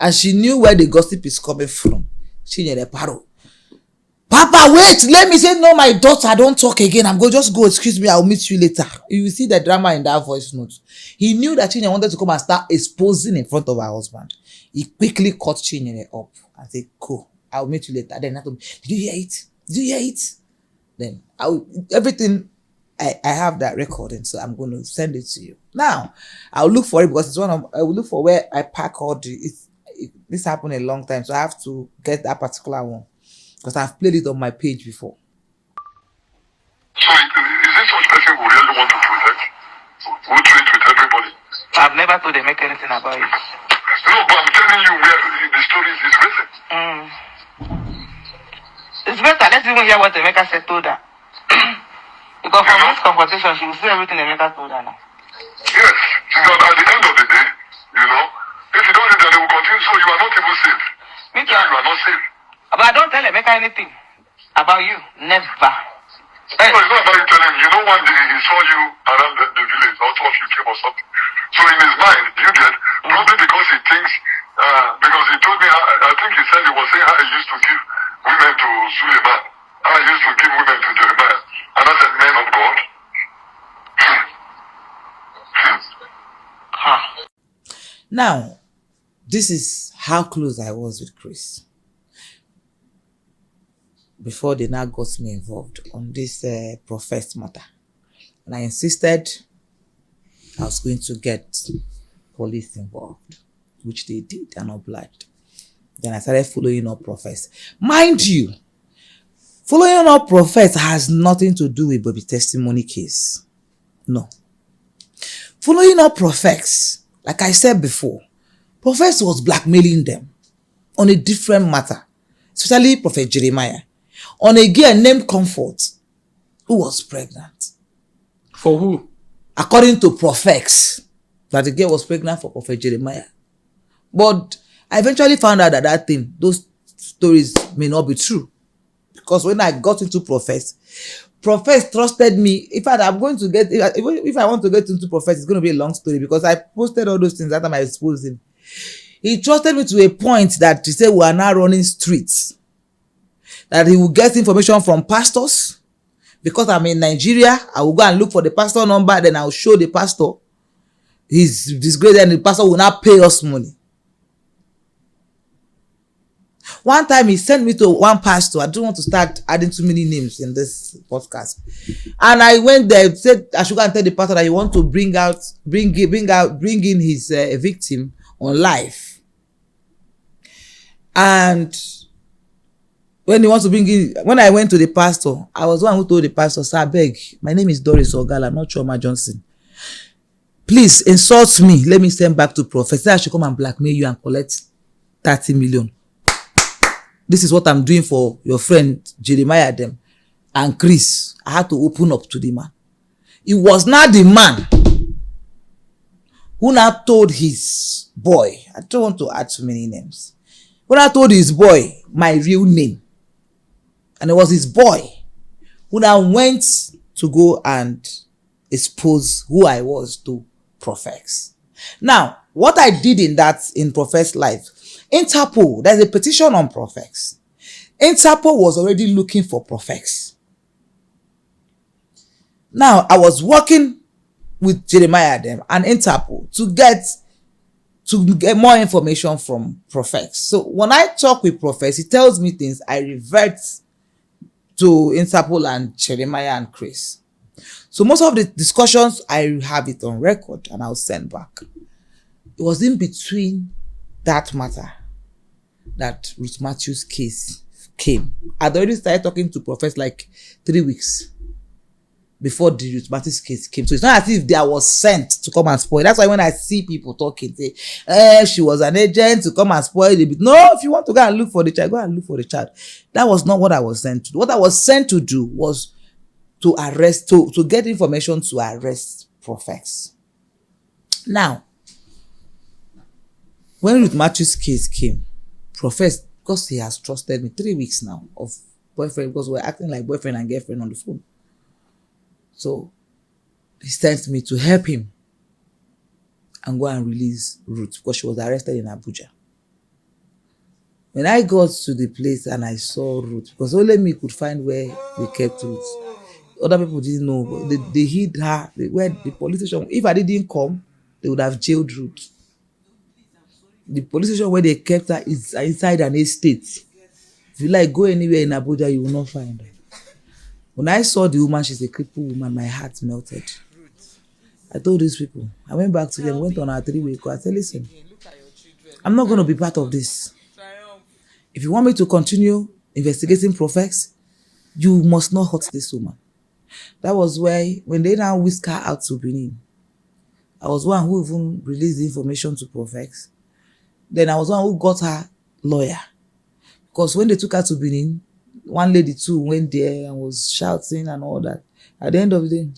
And she knew where the gossip is coming from. Chinyere paro. Papa, wait, let me say, no, my daughter, don't talk again. Just go, excuse me, I'll meet you later. You will see the drama in that voice note. He knew that Chinyere wanted to come and start exposing in front of her husband. He quickly cut Chinyere up and said, cool, I'll meet you later. Then I told him, did you hear it? Did you hear it? Then everything, I have that recording, so I'm going to send it to you. Now, I'll look for it because I will look for where I pack all this happened a long time, so I have to get that particular one. Because I've played it on my page before. So is this such person who really want to protect? Who treat with everybody? I've never told them make anything about it. No, but I'm telling you where the story is written. It's better. Let's even hear what Emeka said told her. Because from this confrontation, she will see everything Emeka told her now. Yes, because at the end of the day, if you don't do that, they will continue. So you are not even safe. Me too. You are not safe. But I don't tell Emeka anything about you. Never. No, it's not about you telling him. You know, one day he saw you around the village, or two of you came or something. So in his mind, probably because he thinks, because he told me, I think he said he was saying how he used to give women to Suleiman, how he used to give women to Jeremiah. And I said, men of God. Now, this is how close I was with Chris before they now got me involved on this professed matter. And I insisted I was going to get police involved, which they did and obliged. Then I started following up profess. Mind you, following up profess has nothing to do with Bobby testimony case. No. Following up profess, like I said before, profess was blackmailing them on a different matter, especially Prophet Jeremiah, on a girl named Comfort, who was pregnant. For who? according to prophets, that the girl was pregnant for Prophet Jeremiah. But I eventually found out that those stories may not be true. Because when I got into prophets trusted me. In fact, I'm going to get, if I want to get into prophets, it's going to be a long story because I posted all those things that time I exposed him. He trusted me to a point that he said we are now running streets. That he will get information from pastors. Because I'm in Nigeria, I will go and look for the pastor number, then I'll show the pastor his disgrace, and the pastor will not pay us money. One time he sent me to one pastor. I don't want to start adding too many names in this podcast. And I went there, said I should go and tell the pastor that he want to bring in his victim on live. And when he wants to bring in, when I went to the pastor, I was the one who told the pastor, "Sir, I beg, my name is Doris Ogala, not Choma Johnson. Please insult me. Let me send back to Professor. I should come and blackmail you and collect 30 million. This is what I'm doing for your friend Jeremiah them and Chris." I had to open up to the man. It was not the man who now told his boy, I don't want to add too many names, who now told his boy my real name. And it was his boy who now went to go and expose who I was to prophets. Now, what I did in prophets' life, Interpol, there's a petition on prophets. Interpol was already looking for prophets. Now, I was working with Jeremiah them and Interpol to get more information from prophets. So when I talk with prophets, he tells me things, I revert to Interpol and Jeremiah and Chris. So most of the discussions, I have it on record and I'll send back. It was in between that matter that Ruth Matthews' case came. I'd already started talking to prophets like 3 weeks before the Ruth Matthews case came. So it's not as if they was sent to come and spoil. That's why when I see people talking, say, she was an agent to come and spoil it. No, if you want to go and look for the child, go and look for the child. That was not what I was sent to do. What I was sent to do was to arrest, to get information to arrest prophets. Now, when Ruth Matthews' case came, prophets, because he has trusted me 3 weeks now of boyfriend, because we're acting like boyfriend and girlfriend on the phone. So he sent me to help him and go and release Ruth because she was arrested in Abuja. When I got to the place and I saw Ruth, because only me could find where they kept Ruth. Other people didn't know, but they hid her. Where the police station, if I didn't come, they would have jailed Ruth. The police station where they kept her is inside an estate. If you like, go anywhere in Abuja, you will not find her. When I saw the woman, she's a crippled woman, my heart melted. I told these people, I went back to them, went on our 3-week call. I said, listen, I'm not going to be part of this. If you want me to continue investigating prophets, you must not hurt this woman. That was why, when they now whisked her out to Benin, I was one who even released the information to prophets. Then I was one who got her lawyer. Because when they took her to Benin, one lady too went there and was shouting and all that. At the end of the day,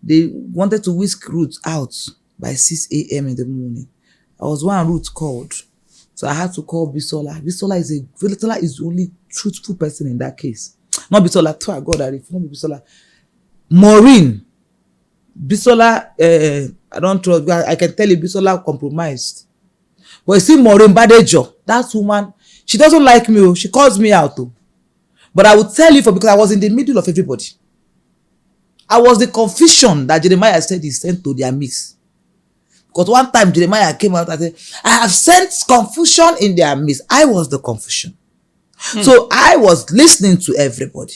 they wanted to whisk Ruth out by 6 a.m. in the morning. I was one Ruth called. So I had to call Bisola. Bisola is the only truthful person in that case. Not Bisola, to God, not Bisola. Maureen. Bisola, I don't trust. I can tell you Bisola compromised. But you see Maureen Badejo, that woman, she doesn't like me. She calls me out too. But I will tell you because I was in the middle of everybody. I was the confusion that Jeremiah said he sent to their midst. Because one time Jeremiah came out and said, I have sent confusion in their midst. I was the confusion. So I was listening to everybody.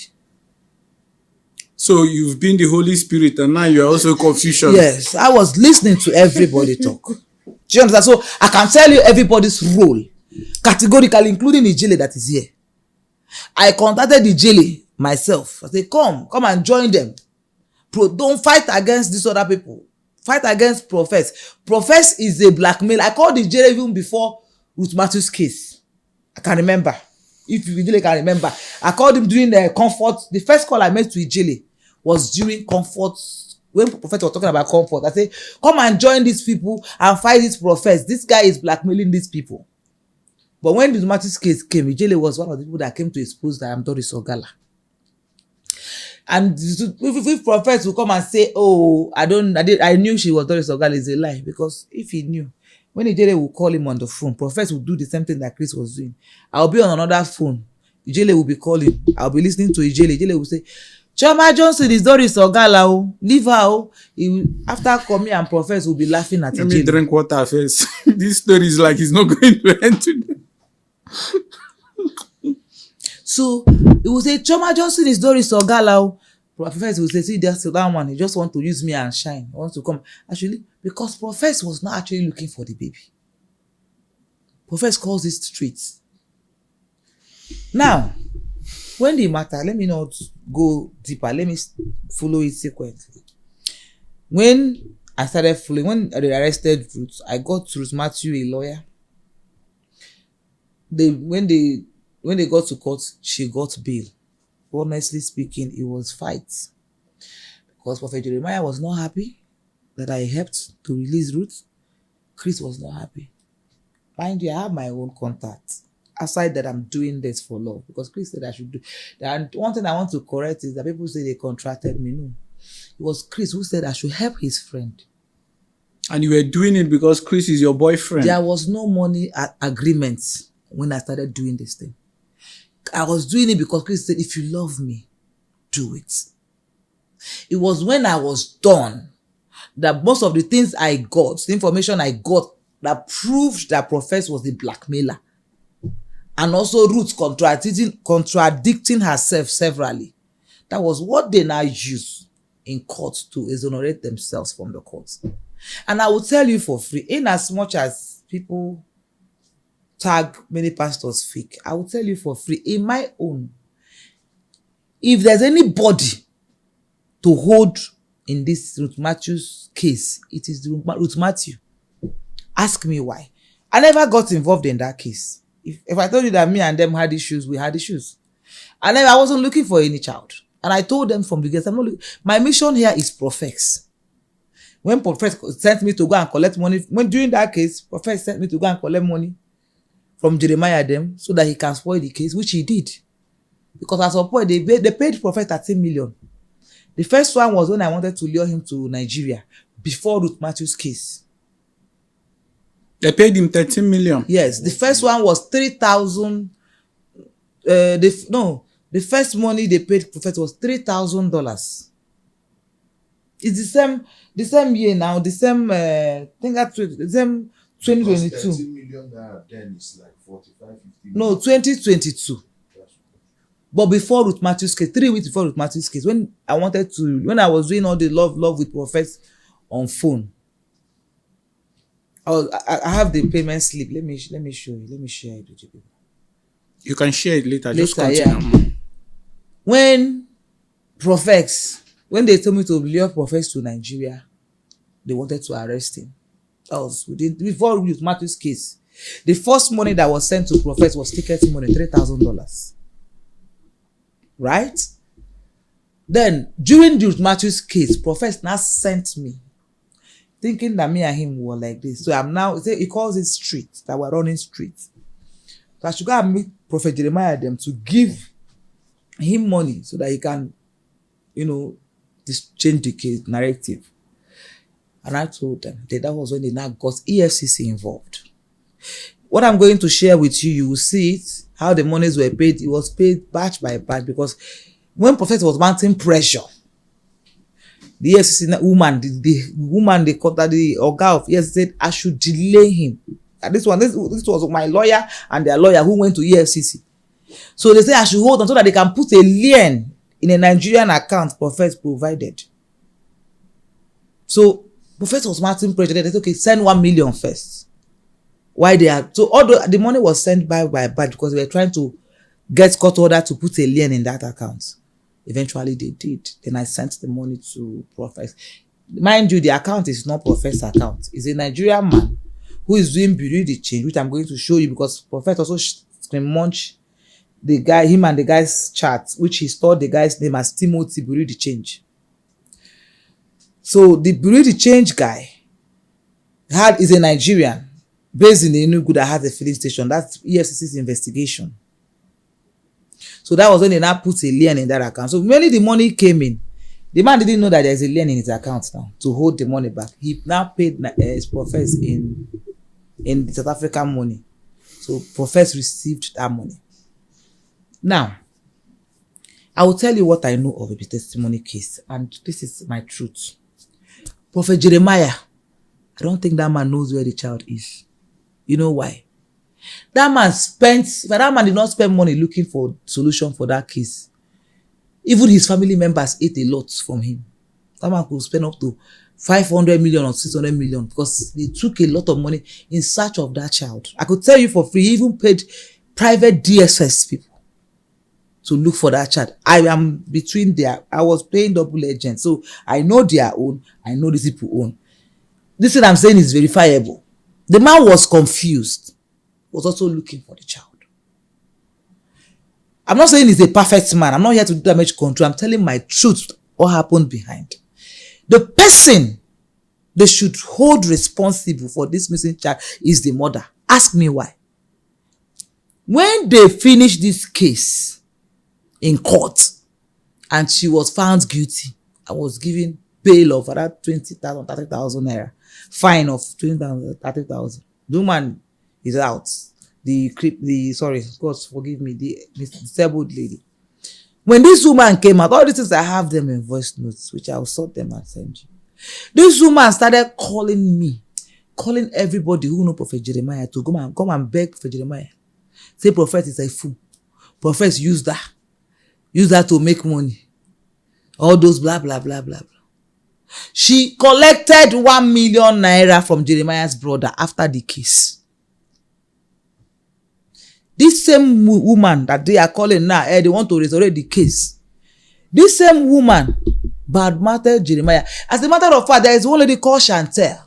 So you've been the Holy Spirit and now you're also confusion. Yes, I was listening to everybody talk. Do you understand? So I can tell you everybody's role, categorically, including the jailer that is here. I contacted the jailer myself. I said, come and join them. Don't fight against these other people. Fight against prophets. Prophets is a blackmail. I called the jailer even before Ruth Matthews' case. I can remember. If you really can remember. I called him during the comfort. The first call I made to the jailer was during comfort when prophet was talking about comfort, I say, come and join these people and fight these prophets. This guy is blackmailing these people. But when the Matthew's case came, Ijele was one of the people that came to expose that I'm Doris Ogala. And if prophets will come and say, oh, I knew she was Doris Ogala, is a lie. Because if he knew, when Ijele will call him on the phone, prophets will do the same thing that Chris was doing. I'll be on another phone. Ijele will be calling. I'll be listening to Ijele. Ijele will say, Choma Johnson is Doris Ogala. Oh. Leave her. Oh. After coming and prophets will be laughing at Ijele. Let me drink water first. This story is like it's not going to end today. So he will say, Choma Johnson is Doris Ogala. Prophets will say, see, that's that one. He just want to use me and shine. He wants to come. Actually, because prophets was not actually looking for the baby. Prophets calls it streets. Now, when the matter, let me not go deeper. Let me follow it sequentially. When I started following, when they arrested Ruth, I got Ruth Matthew, a lawyer. When they got to court, she got bail. Honestly speaking, it was fights. Because Prophet Jeremiah was not happy that I helped to release Ruth. Chris was not happy. Mind you, I have my own contacts. Aside that, I'm doing this for love. Because Chris said I should do. And one thing I want to correct is that people say they contracted me. No. It was Chris who said I should help his friend. And you were doing it because Chris is your boyfriend. There was no money agreement when I started doing this thing. I was doing it because Chris said, if you love me, do it. It was when I was done that most of the things I got, the information I got that proved that Prophet was the blackmailer. And also Ruth contradicting herself severally. That was what they now use in court to exonerate themselves from the courts. And I will tell you for free, in as much as people tag many pastors fake, I will tell you for free, in my own, if there's anybody to hold in this Ruth Matthew's case, it is Ruth Matthew. Ask me why. I never got involved in that case. If I told you that me and them had issues, we had issues. And I wasn't looking for any child. And I told them from the beginning, my mission here is prophets. When Prophet sent me to go and collect money, during that case, Prophet sent me to go and collect money from Jeremiah them so that he can spoil the case, which he did. Because at some point, they paid Prophet 13 million. The first one was when I wanted to lure him to Nigeria before Ruth Matthew's case. They paid him 13 million. Yes, the first one was 3,000. The first money they paid Prophet was $3,000. It's the same year now, the same, I think that's the same 2022. 13 million then is like 45, 50 million. No, 2022. But before Ruth Matthew's case, 3 weeks before Ruth Matthew's case, when I was doing all the love with prophets on phone, I have the payment slip. Let me show you. Let me share it with you people. You can share it later. Just Later, continue. yeah. When they told me to lure prophets to Nigeria, they wanted to arrest him. That was before Ruth Matthew's case. The first money that was sent to prophets was ticket money, $3,000. Right? Then, during Ruth Matthew's case, prophets now sent me, thinking that me and him were like this. So I'm now, he calls it street, that we're running street. So I should go and meet Prophet Jeremiah them to give him money so that he can, change the case narrative. And I told them that was when they now got EFCC involved. What I'm going to share with you, you will see it, how the monies were paid. It was paid batch by batch because when Prophet was mounting pressure, the EFCC woman, the woman they contacted the Oga of EFCC said I should delay him. And this was my lawyer and their lawyer who went to EFCC. So they said I should hold on so that they can put a lien in a Nigerian account Prophet provided. So Prophet was mounting pressure. They said, okay, send 1 million first. Why they are so although the money was sent by batch because they were trying to get court order to put a lien in that account. Eventually they did. Then I sent the money to Prophet. Mind you, the account is not Prophet's account. It's a Nigerian man who is doing Bureau de Change, which I'm going to show you because Prophet also munch him and the guy's chat, which he stored the guy's name as Timothy Bureau de Change. So the Bureau de Change guy is a Nigerian based in Enugu that has a filling station. That's EFCC's investigation. So that was when they now put a lien in that account. So when the money came in, the man didn't know that there's a lien in his account now to hold the money back. He now paid his professor in the South African money. So professor received that money. Now, I will tell you what I know of a testimony case, and this is my truth. Prophet Jeremiah, I don't think that man knows where the child is. You know why? That man did not spend money looking for solution for that case. Even his family members ate a lot from him. That man could spend up to 500 million or 600 million because they took a lot of money in search of that child. I could tell you for free, he even paid private DSS people to look for that child. I was playing double agent, so I know their own, I know these people own. This thing I'm saying is verifiable. The man was confused, was also looking for the child. I'm not saying he's a perfect man. I'm not here to do damage control. I'm telling my truth, what happened behind. The person they should hold responsible for this missing child is the mother. Ask me why. When they finished this case in court and she was found guilty, I was given bail of around 20,000, 30,000 naira. Fine of 20,000, 30,000. The woman is out. God forgive me, the disabled lady. When this woman came out, all these things I have them in voice notes, which I'll sort them and send you. This woman started calling me, calling everybody who know Prophet Jeremiah to come and beg Prophet Jeremiah. Say Prophet is a fool. Prophet use that to make money. All those blah blah blah blah blah. She collected 1 million naira from Jeremiah's brother after the case. This same woman that they are calling now, they want to resurrect the case. This same woman badmouthed Jeremiah. As a matter of fact, there is one lady called Chantel.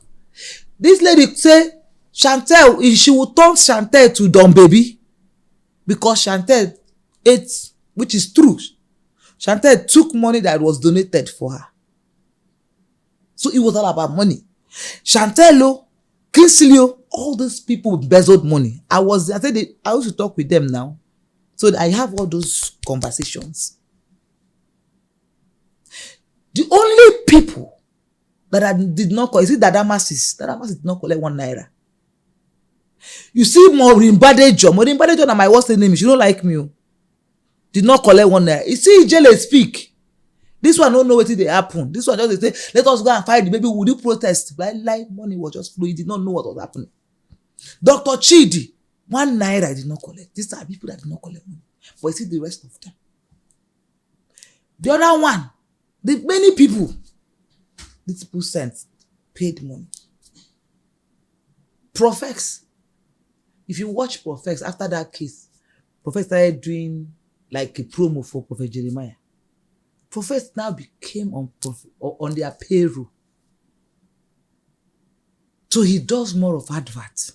This lady say Chantel, she will turn Chantel to dumb baby because Chantel ate, which is true. Chantel took money that was donated for her. So it was all about money. Chantelo, Kinsley, all these people embezzled money. I used to talk with them now. So I have all those conversations. The only people that I did not call, is it Dadamas did not collect 1 naira. You see Maureen Badejo and my what's the name? She don't like me. Did not collect 1 naira. You see Ijele speak. This one don't know what they happen. This one just say, let us go and fight the baby. Would you protest? Like money was just flowing. He did not know what was happening. Dr. Chidi, 1 naira did not collect. These are people that did not collect money. But you see the rest of them. The other one, the many people, these people sent, paid money. Prophets. If you watch Prophets, after that case, Prophets started doing like a promo for Prophet Jeremiah. Prophets now became on their payroll. So he does more of adverts.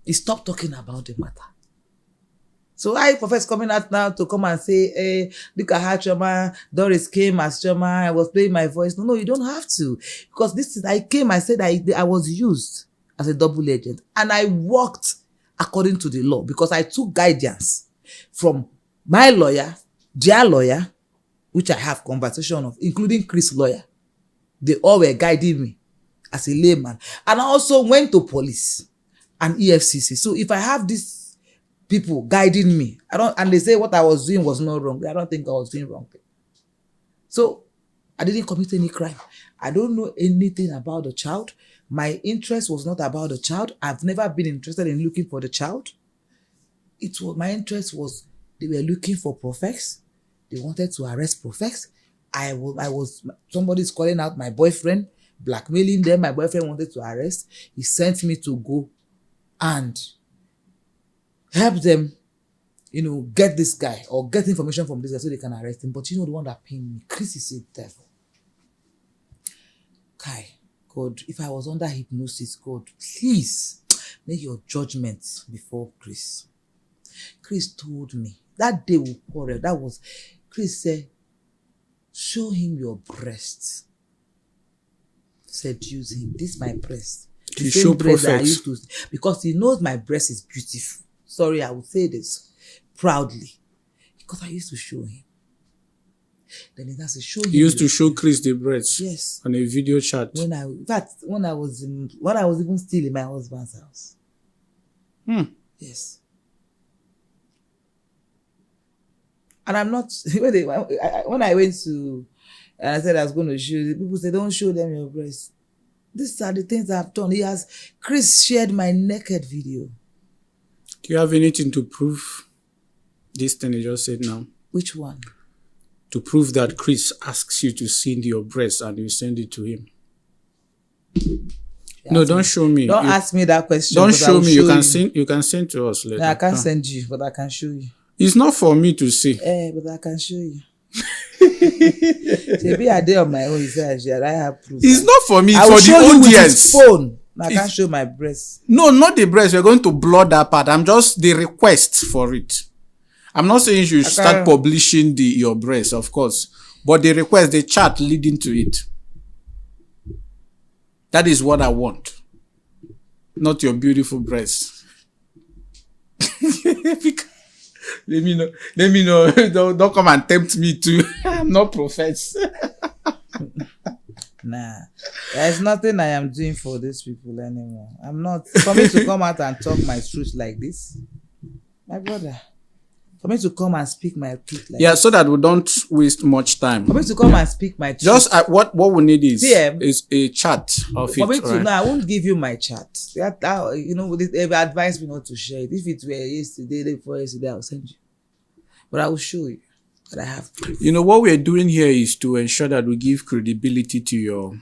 He stopped talking about the matter. So prophets coming out now to come and say, hey, look at how Choma, Doris came as Choma, I was playing my voice. No, you don't have to. Because I said I was used as a double agent. And I worked according to the law because I took guidance from my lawyer, their lawyer, which I have conversation of, including Chris' lawyer. They all were guiding me as a layman. And I also went to police and EFCC. So if I have these people guiding me, and they say what I was doing was not wrong, I don't think I was doing wrong. So I didn't commit any crime. I don't know anything about the child. My interest was not about the child. I've never been interested in looking for the child. My interest was they were looking for prophets. They wanted to arrest prophets. Somebody's calling out my boyfriend, blackmailing them. My boyfriend wanted to arrest. He sent me to go and help them, get this guy or get information from this guy so they can arrest him. But the one that paid me, Chris is a devil. Kai, God, if I was under hypnosis, God, please make your judgment before Chris. Chris told me that day we quarreled. Chris said, show him your breasts. seduce him. This is my breast. To The same show breast that I prophet. used to, because he knows my breast is beautiful. Sorry, I will say this proudly. Because I used to show him. Then he has to show him. You used to show Chris the breast. Yes. On a video chat. When I was even still in my husband's house. Yes. And I'm not when I went to and I said I was going to show you, people said don't show them your breast. These are the things I've done. Chris shared my naked video. Do you have anything to prove this thing you just said now? Which one? To prove that Chris asks you to send your breast and you send it to him. No, don't show me. Don't ask me that question. Don't show me. You You can send to us later. No, I can't send you, but I can show you. It's not for me to see. But I can show you. Maybe a day on my own, I have proof. It's not for me. I It's will for show the you with audience. his phone. I can't show my breast. No, not the breast. We're going to blur that part. I'm just the request for it. I'm not saying you should start publishing your breast, of course. But the request, the chat leading to it. That is what I want. Not your beautiful breast. Let me know. Don't come and tempt me too. I'm not prophet. Nah. There's nothing I am doing for these people anymore. I'm not. For me to come out and talk my truth like this, my brother. For me to come and speak my truth like so that we don't waste much time. For me to come and speak my truth. Just what we need is a chat of for it. me to, right? no, I won't give you my chat. They've advised me not to share it. If it were yesterday, day before yesterday, I'll send you. But I will show you that I have proof. What we're doing here is to ensure that we give credibility to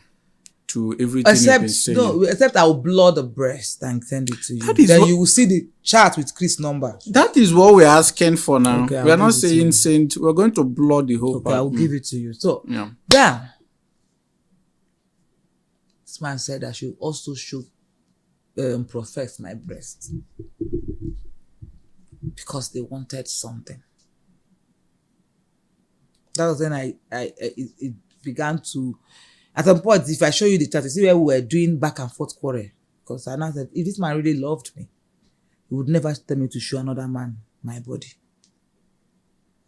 everything you've been saying. Except I will blur the breast and send it to you. You will see the chat with Chris' number. That is what we're asking for now. Okay, we are not saying send. We're going to blur the whole part. I will give it to you. So, yeah. This man said I should also show profess my breast. Because they wanted something. That was when it began to, at some point, if I show you the chat, you see where we were doing back and forth quarrel. Because I now said, if this man really loved me, he would never tell me to show another man my body.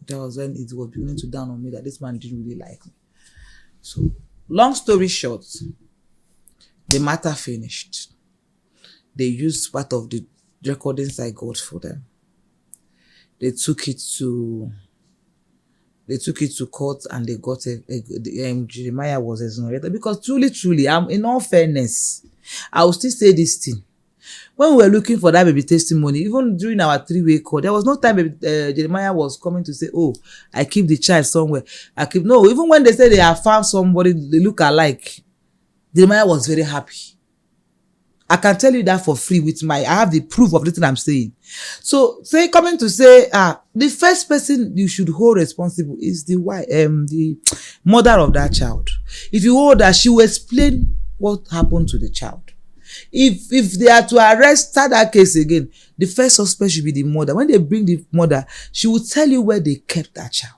That was when it was beginning to dawn on me that this man didn't really like me. So, long story short, the matter finished. They used part of the recordings I got for them. They took it to court and they got Jeremiah was exonerated because truly, in all fairness, I will still say this thing. When we were looking for that baby testimony, even during our 3-way call, there was no time Jeremiah was coming to say, oh, I keep the child somewhere. No, even when they said they have found somebody, they look alike, Jeremiah was very happy. I can tell you that for free I have the proof of everything I'm saying. So, coming to say, the first person you should hold responsible is the mother of that child. If you hold her, she will explain what happened to the child. If they are to start that case again, the first suspect should be the mother. When they bring the mother, she will tell you where they kept that child.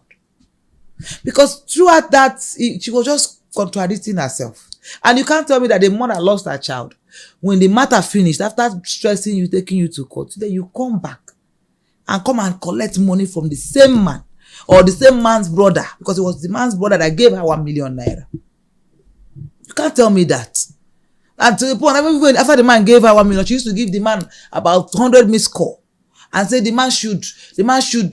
Because throughout that, she was just contradicting herself. And you can't tell me that the mother lost her child. When the matter finished, after stressing you, taking you to court, then you come back and come and collect money from the same man or the same man's brother, because it was the man's brother that gave her 1 million naira. You can't tell me that. And to the point, after the man gave her 1 million, she used to give the man about 100 missed call and say the man should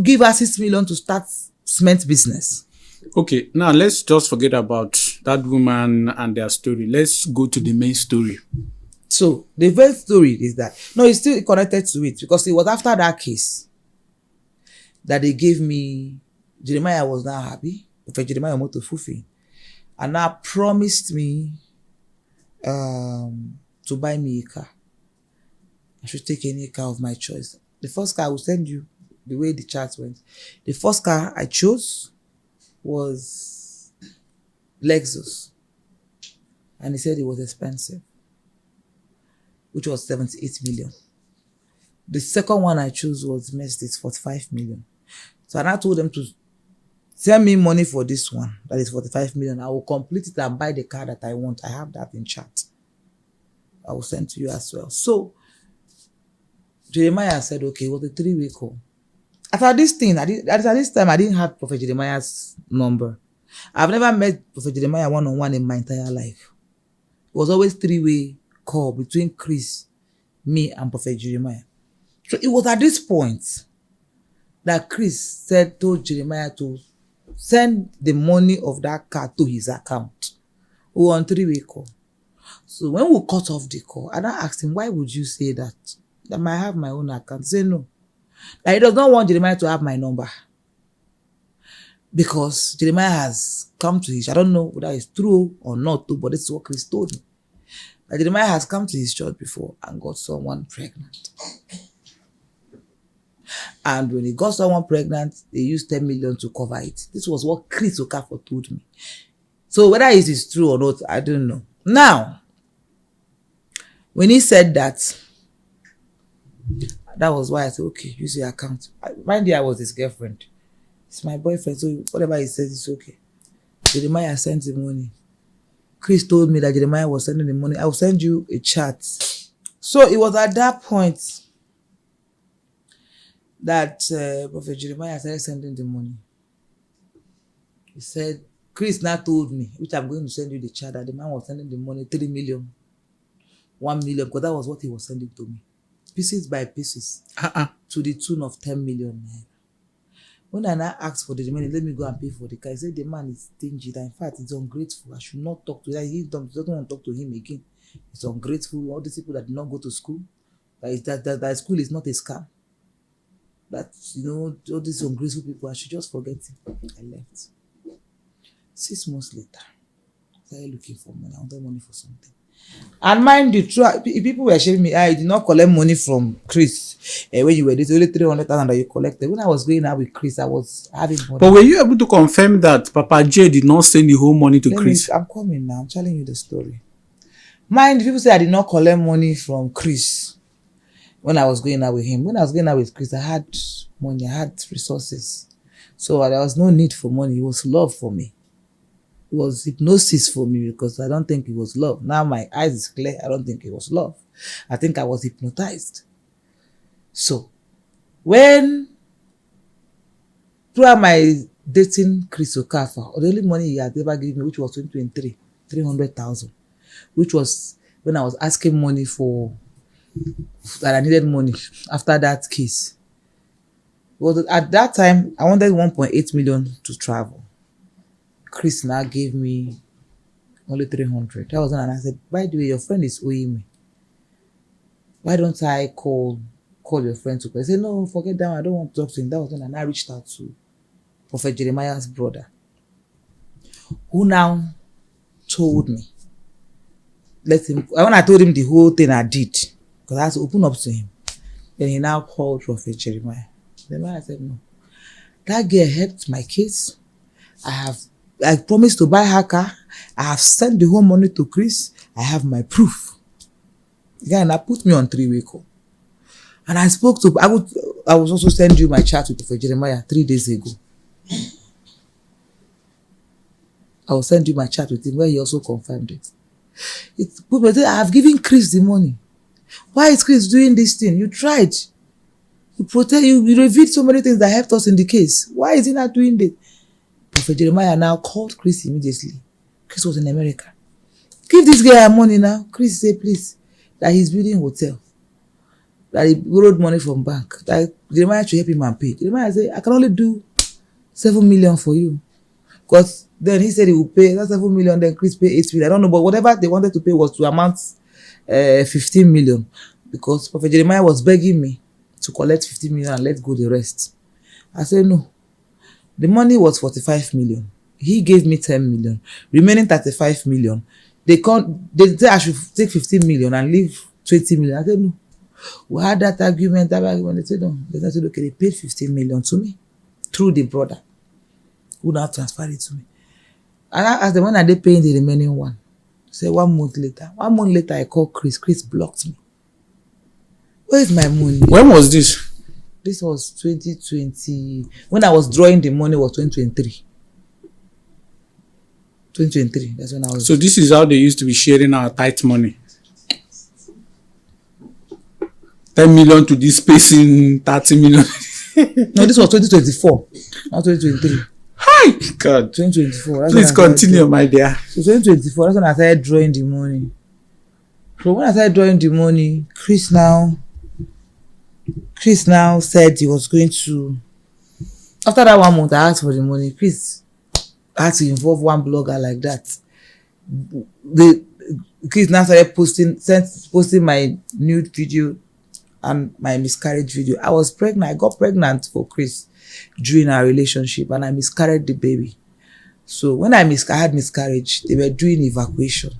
give her 6 million to start cement business. Okay, now let's just forget about that woman and their story. Let's go to the main story. So, the first story is that, no, it's still connected to it because it was after that case that they gave me, Jeremiah was now happy, Jeremiah Motofufi, and now promised me to buy me a car. I should take any car of my choice. The first car I will send you the way the chat went. The first car I chose was Lexus, and he said it was expensive, which was 78 million. The second one I chose was Mercedes, 45 million. So I now told them to send me money for this one, that is 45 million. I will complete it and buy the car that I want. I have that in chat. I will send to you as well. So Jeremiah said, okay, it was a 3-way call. After this thing, at this time, I didn't have Prophet Jeremiah's number. I've never met Prophet Jeremiah one-on-one in my entire life. It was always 3-way call between Chris, me, and Prophet Jeremiah. So it was at this point that Chris told Jeremiah to send the money of that car to his account. We were on 3-way call. So when we cut off the call, I asked him, why would you say that? That I have my own account. He said no. That he does not want Jeremiah to have my number. Because Jeremiah has come to his, I don't know whether it's true or not, but this is what Chris told me. That Jeremiah has come to his church before and got someone pregnant. And when he got someone pregnant, they used 10 million to cover it. This was what Chris Okafor told me. So whether it is true or not, I don't know. Now, when he said that, that was why I said, okay, use your account. Mind you, I was his girlfriend. It's my boyfriend, so whatever he says, it's okay. Jeremiah sent the money. Chris told me that Jeremiah was sending the money. I will send you a chat. So it was at that point that Prophet Jeremiah started sending the money. He said, Chris now told me, which I'm going to send you the chat, that the man was sending the money, 3 million, 1 million, because that was what he was sending to me. Pieces by pieces. To the tune of 10 million. When I now asked for the money, let me go and pay for the car. He said the man is stingy. That in fact, he's ungrateful. I should not talk to him. He doesn't want to talk to him again. He's ungrateful. All these people that did not go to school, that school is not a scam. That, all these ungrateful people, I should just forget him. I left. 6 months later, I started looking for money. I wanted money for something. And mind you, people were shaming me. I did not collect money from Chris. When you were this, only 300,000 that you collected. When I was going out with Chris, I was having money. But were you able to confirm that Papa J did not send the whole money to Chris? I'm coming now. I'm telling you the story. Mind, people say I did not collect money from Chris when I was going out with him. When I was going out with Chris, I had money. I had resources. So there was no need for money. It was love for me. It was hypnosis for me because I don't think it was love. Now my eyes is clear. I don't think it was love. I think I was hypnotized. So, when throughout my dating Chris Okafor, the only money he had ever given me, which was 2023, 300,000, which was when I was asking money that I needed money after that case. Well, at that time, I wanted 1.8 million to travel. Chris now gave me only 300. That was when I said, by the way, your friend is owing me. Why don't I call your friend to call? He said, no, forget that one. I don't want to talk to him. That was when I now reached out to Prophet Jeremiah's brother, who now told me, when I told him the whole thing I did, because I had to open up to him, then he now called Prophet Jeremiah. Jeremiah said, no, that girl helped my case. I promised to buy her car. I have sent the whole money to Chris. I have my proof. The guy now put me on 3-way call. And I spoke to, I was also send you my chat with Prophet Jeremiah 3 days ago. I will send you my chat with him where he also confirmed it. People say, I have given Chris the money. Why is Chris doing this thing? You tried. You protect, you revealed so many things that helped us in the case. Why is he not doing this? Prophet Jeremiah now called Chris immediately. Chris was in America. Give this guy money now. Chris said, please, that he's building a hotel. That he borrowed money from bank. That Jeremiah should help him and pay. Jeremiah said, I can only do 7 million for you. Because then he said he would pay that 7 million, then Chris paid 8 million. I don't know, but whatever they wanted to pay was to amount 15 million. Because Prophet Jeremiah was begging me to collect 15 million and let go the rest. I said, no. The money was 45 million. He gave me 10 million. Remaining 35 million. They said I should take 15 million and leave 20 million. I said, no. We had that argument. They said, no. They said, okay, they paid 15 million to me through the brother who now transferred it to me. And I asked them, when are they paying the remaining one? They said, 1 month later. 1 month later, I called Chris. Chris blocked me. Where is my money? When was this? This was 2020. When I was drawing the money was 2023. 2023. That's when I was. So this is how they used to be sharing our tight money. 10 million to this person, 30 million. No, this was 2024, not 2023. Hi, God. 2024. Please continue, my dear. So 2024, that's when I started drawing the money. So when I started drawing the money, Chris now said he was going to. After that 1 month, I asked for the money. Chris had to involve one blogger like that. Chris now started posting my nude video and my miscarriage video. I was pregnant. I got pregnant for Chris during our relationship, and I miscarried the baby. So when I had miscarriage, they were doing evacuation.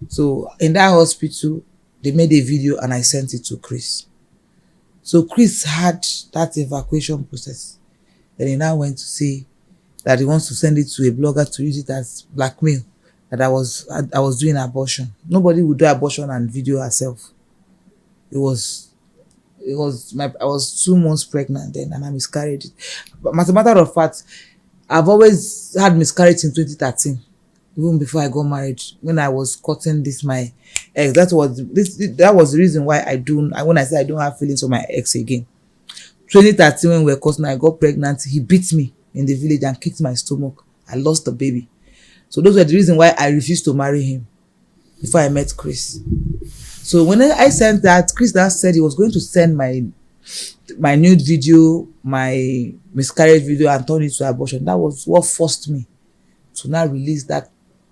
So in that hospital, they made a video and I sent it to Chris. So Chris had that evacuation process. Then he now went to say that he wants to send it to a blogger to use it as blackmail, that I was doing abortion. Nobody would do abortion and video herself. I was 2 months pregnant then, and I miscarried it. But as a matter of fact, I've always had miscarriage in 2013, even before I got married. When I was courting my ex, that was the reason why when I said I don't have feelings for my ex again. 2013, when we were courting, I got pregnant. He beat me in the village and kicked my stomach. I lost the baby. So those were the reason why I refused to marry him before I met Chris. So when I sent that, Chris now said he was going to send my nude video, my miscarriage video, and turn it to abortion. That was what forced me to now release that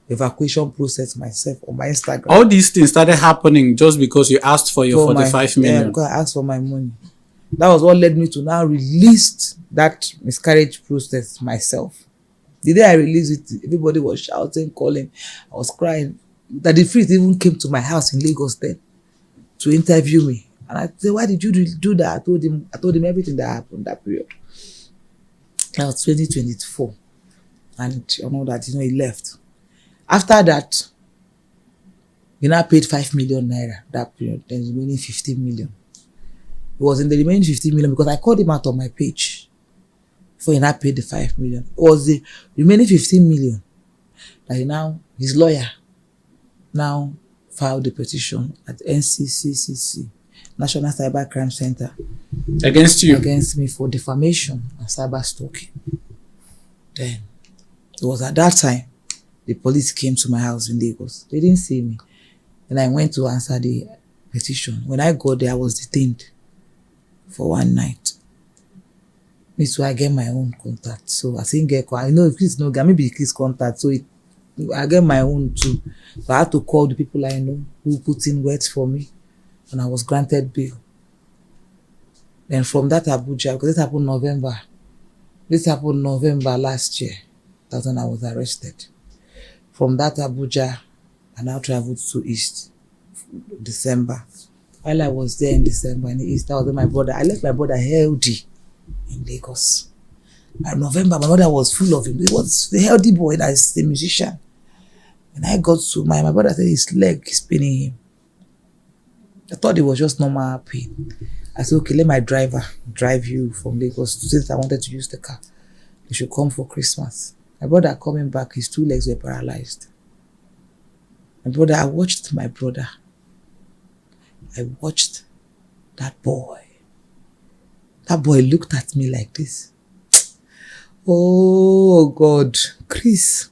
evacuation process myself on my Instagram. All these things started happening just because you asked for your 45 million. Yeah, because I asked for my money. That was what led me to now release that miscarriage process myself. The day I released it, everybody was shouting, calling. I was crying. That the priest even came to my house in Lagos then to interview me. And I said, why did you do that? I told him everything that happened that period. That was 2024. And you know that, he left. After that, he now paid 5 million naira that period. Then the remaining 15 million. It was in the remaining 15 million because I called him out on my page before he now paid the 5 million. It was the remaining 15 million that his lawyer now filed the petition at NCCCC, National Cyber Crime Center, against me for defamation and cyber stalking. Then it was at that time the police came to my house in Lagos. They didn't see me, and I went to answer the petition. When I got there, I was detained for 1 night. So I get my own contact. So I didn't get. I know if Chris no get, maybe Chris contact. So I get my own too. So I had to call the people I know who put in words for me, and I was granted bail. Then from that Abuja, because this happened November. This happened November last year. That's when I was arrested. From that Abuja, I now traveled to East, December. While I was there in December in the East, I was with my brother. I left my brother healthy in Lagos. By November, my mother was full of him. He was the healthy boy that is a musician. When I got to my brother said his leg is paining him. I thought it was just normal pain. I said, okay, let my driver drive you from Lagos. Since I wanted to use the car, you should come for Christmas. My brother coming back, his 2 legs were paralyzed. I watched my brother. I watched that boy. That boy looked at me like this. Oh God, Chris,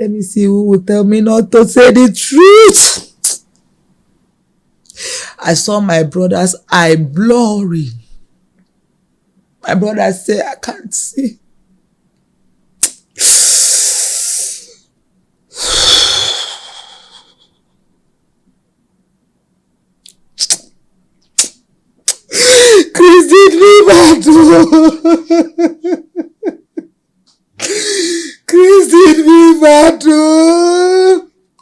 let me see who will tell me not to say the truth. I saw my brother's eye blurry. My brother said, I can't see. Chris did me bad. Chris did me bad.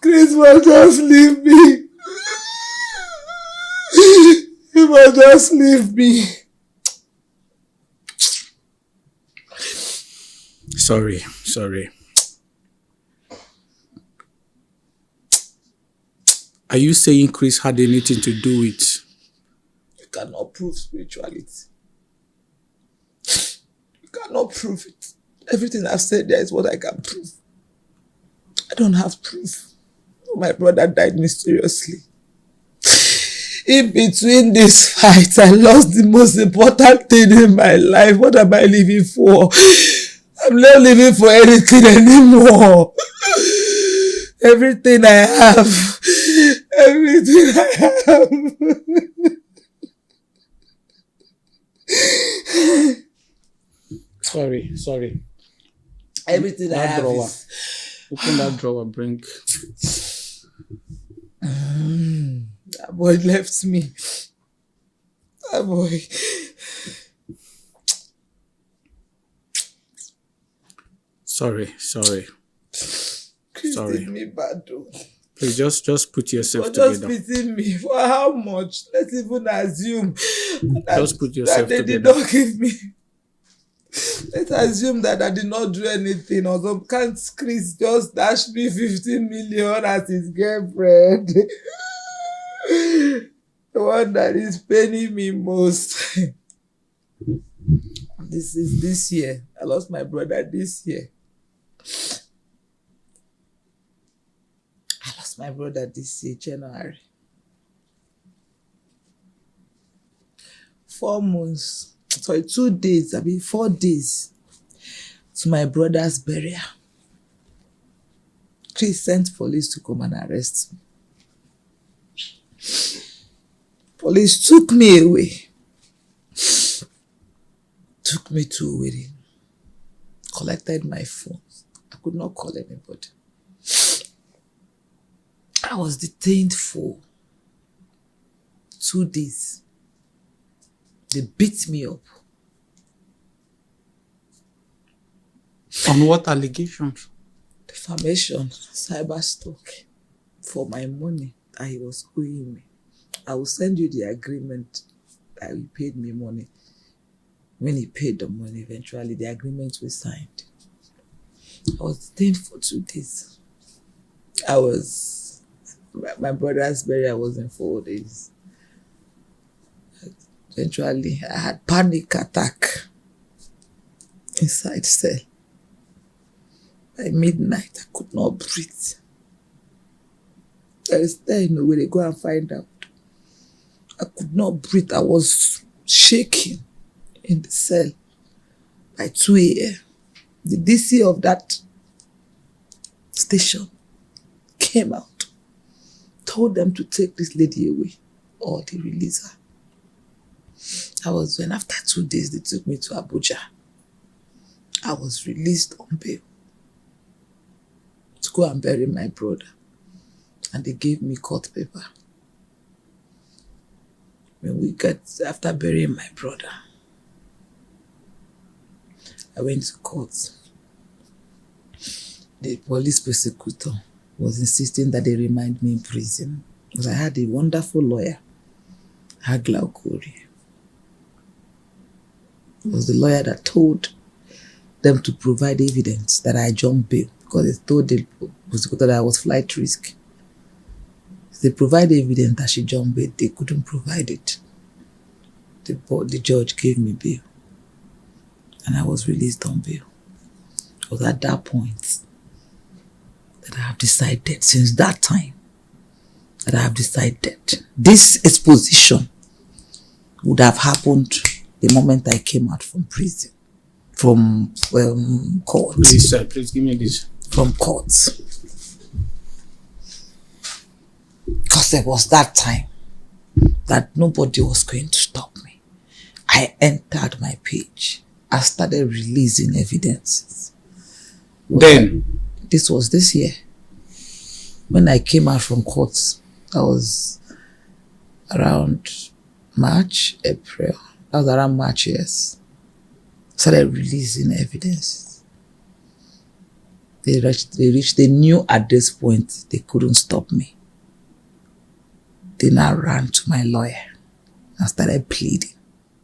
Chris will just leave me. He will just leave me. Sorry. Are you saying Chris had anything to do with? You cannot prove spirituality. You cannot prove it. Everything I've said there is what I can prove. I don't have proof. My brother died mysteriously. In between this fight, I lost the most important thing in my life. What am I living for? I'm not living for anything anymore. Everything I have. Everything I have. Sorry. Everything I have drawer. is... Open that drawer, bring. That boy left me. That boy. Sorry. Chris did me bad though. Please just put yourself But just together. pity me. For how much? Let's even assume that, Just put yourself that they did together. not give me. Let's assume that I did not do anything. Or some can't Chris just dash me 15 million as his girlfriend. The one that is paining me most. This is this year. I lost my brother this year. I lost my brother this year, January. 4 months. Sorry, 2 days. 4 days to my brother's burial. Chris sent police to come and arrest me. Police took me away. Took me to a wedding. Collected my phone. I could not call anybody. I was detained for 2 days. They beat me up. On what allegations? Defamation, cyber stalking for my money that he was owing me. I will send you the agreement that he paid me money. When he paid the money, eventually the agreement was signed. I was detained for 2 days. My brother's burial was in 4 days. Eventually, I had panic attack inside cell. By midnight, I could not breathe. There is no way they go and find out. I could not breathe. I was shaking in the cell. By 2 a.m., the DC of that station came out, told them to take this lady away or they release her. When after 2 days, they took me to Abuja. I was released on bail to go and bury my brother. And they gave me court paper. After burying my brother, I went to court. The police prosecutor was insisting that they remind me in prison because I had a wonderful lawyer, Agla Okori. It was the lawyer that told them to provide evidence that I jumped bail because they told the prosecutor that I was flight risk. If they provided evidence that she jumped bail, they couldn't provide it. The judge gave me bail and I was released on bail. It was at that point that I have decided, since that time, that I have decided this exposition would have happened the moment I came out from prison, from court. Please give me this. From court. Because there was that time that nobody was going to stop me. I entered my page. I started releasing evidences. Then? This was this year. When I came out from court, that was around March, April. That was around March, yes. Started releasing evidence. They knew at this point they couldn't stop me. They now ran to my lawyer and started pleading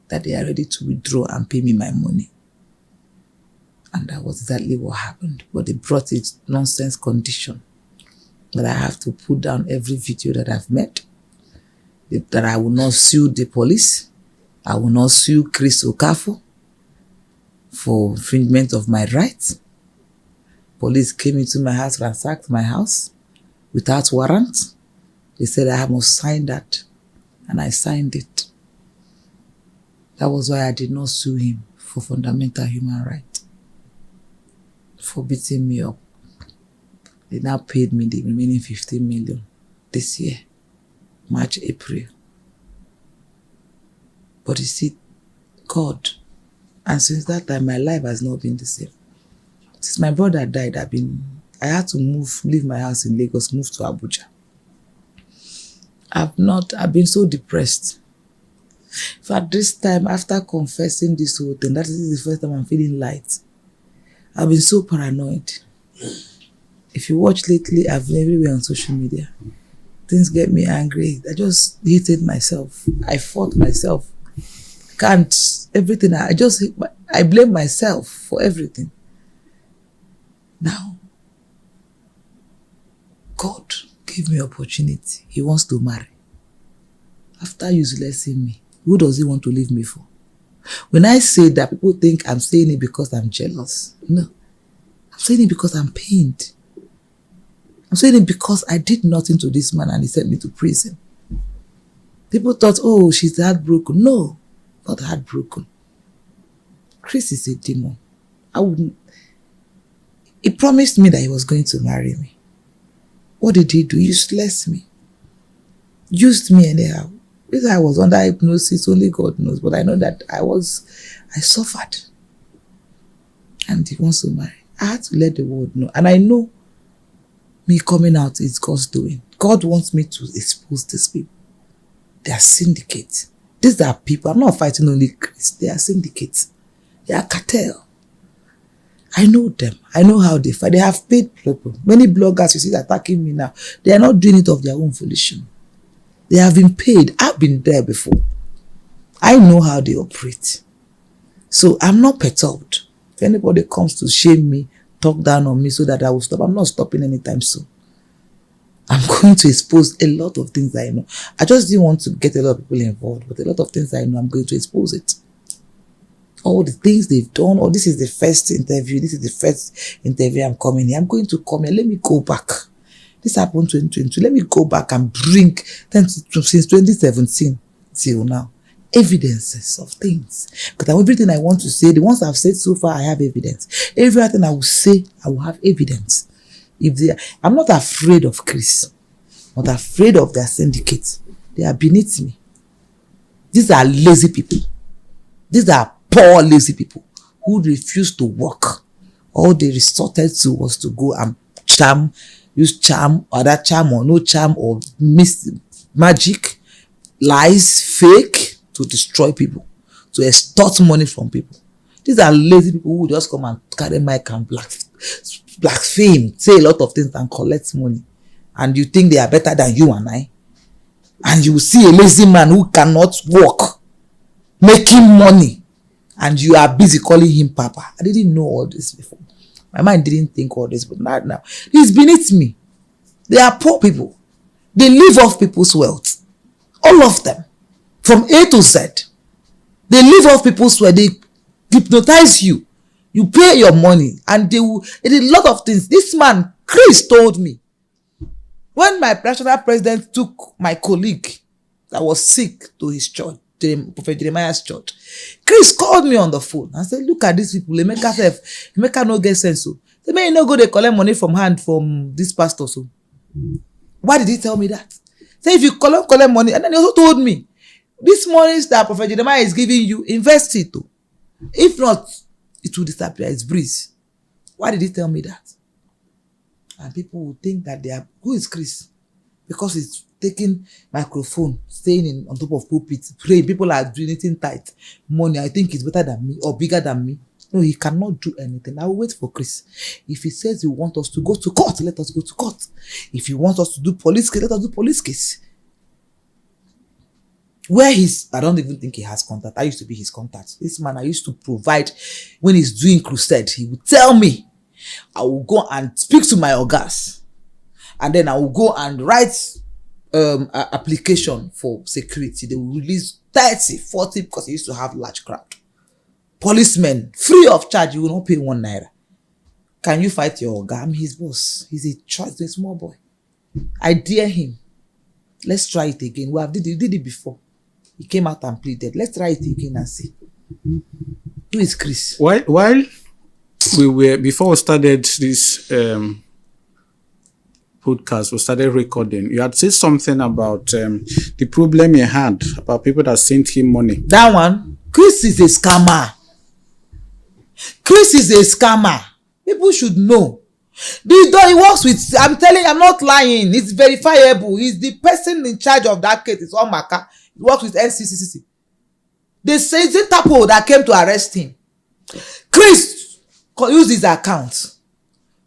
that they are ready to withdraw and pay me my money. And that was exactly what happened. But they brought it nonsense condition that I have to put down every video that I've made, that I will not sue the police, I will not sue Chris Okafor for infringement of my rights, Police came into my house, ransacked my house without warrant. They said I must sign that, and I signed it. That was why I did not sue him for fundamental human rights, for beating me up. They now paid me the remaining 15 million this year, March, April. But you see, God, and since that time, my life has not been the same. Since my brother died, I had to leave my house in Lagos, move to Abuja. I've been so depressed. In fact, this time, after confessing this whole thing, that is the first time I'm feeling light. I've been so paranoid. If you watch lately, I've been everywhere on social media. Things get me angry. I just hated myself. I fought myself. Everything. I blame myself for everything. Now, God gave me opportunity. He wants to marry. After uselessing me, who does he want to leave me for? When I say that, people think I'm saying it because I'm jealous. No. I'm saying it because I'm pained. I'm saying it because I did nothing to this man and he sent me to prison. People thought, oh, she's heartbroken. No, not heartbroken. Chris is a demon. He promised me that he was going to marry me. What did he do? He useless me. Used me anyhow. Because I was under hypnosis, only God knows. But I know that I suffered. And he wants to marry. I had to let the world know. And I know me coming out is God's doing. God wants me to expose these people. They are syndicates. These are people. I'm not fighting only Chris. They are syndicates. They are cartel. I know them. I know how they fight. They have paid people. Many bloggers you see attacking me now, they are not doing it of their own volition. They have been paid. I've been there before. I know how they operate. So I'm not perturbed. If anybody comes to shame me, talk down on me so that I will stop, I'm not stopping anytime soon. I'm going to expose a lot of things I know. I just didn't want to get a lot of people involved, but a lot of things I know, I'm going to expose it. All the things they've done, or this is the first interview I'm coming here. I'm going to come here. Let me go back. This happened 2022. Let me go back and bring since 2017 till now evidences of things. Because everything I want to say, the ones I've said so far, I have evidence. Everything I will say, I will have evidence. I'm not afraid of Chris. I'm not afraid of their syndicates. They are beneath me. These are lazy people. These are poor, lazy people who refuse to work. All they resorted to was to go and use charm, or that charm or no charm, or magic, lies, fake, to destroy people, to extort money from people. These are lazy people who just come and carry mic and blaspheme, say a lot of things and collect money. And you think they are better than you and I? And you see a lazy man who cannot work, making money, and you are busy calling him Papa. I didn't know all this before. My mind didn't think all this, but not now. He's beneath me. They are poor people. They live off people's wealth. All of them. From A to Z. They live off people's wealth. They hypnotize you. You pay your money. And they did a lot of things. This man, Chris, told me. When my national president took my colleague that was sick to his church, Prophet Jeremiah's church, Chris called me on the phone and said, look at these people. Emeka no get sense. So they may not go, they collect money from this pastor. So why did he tell me that? Say if you collect money, and then he also told me, this money that Prophet Jeremiah is giving you, invest it too. If not, it will disappear. It's breeze. Why did he tell me that? And people will think that who is Chris? Because he's taking microphone, staying on top of pulpit, praying. People are donating tight money. I think he's better than me or bigger than me. No, he cannot do anything. I will wait for Chris. If he says he wants us to go to court, let us go to court. If he wants us to do police case, let us do police case. I don't even think he has contact. I used to be his contact. This man I used to provide when he's doing crusade. He would tell me, I will go and speak to my ogas. And then I will go and write an application for security. They will release 30, 40 because he used to have large crowd. Policemen, free of charge, you will not pay 1 naira. Can you fight your oga? I'm his boss. He's a small boy. I dare him. Let's try it again. We did it before. He came out and pleaded. Let's try it again and see. Who is Chris? While before we started this podcast, we started recording, you had said something about the problem he had about people that sent him money. That one, Chris is a scammer. Chris is a scammer. People should know. He works with, I'm telling you, I'm not lying. It's verifiable. He's the person in charge of that case. It's Omaka. He works with NCCC. They say it's Interpol that came to arrest him. Chris used his account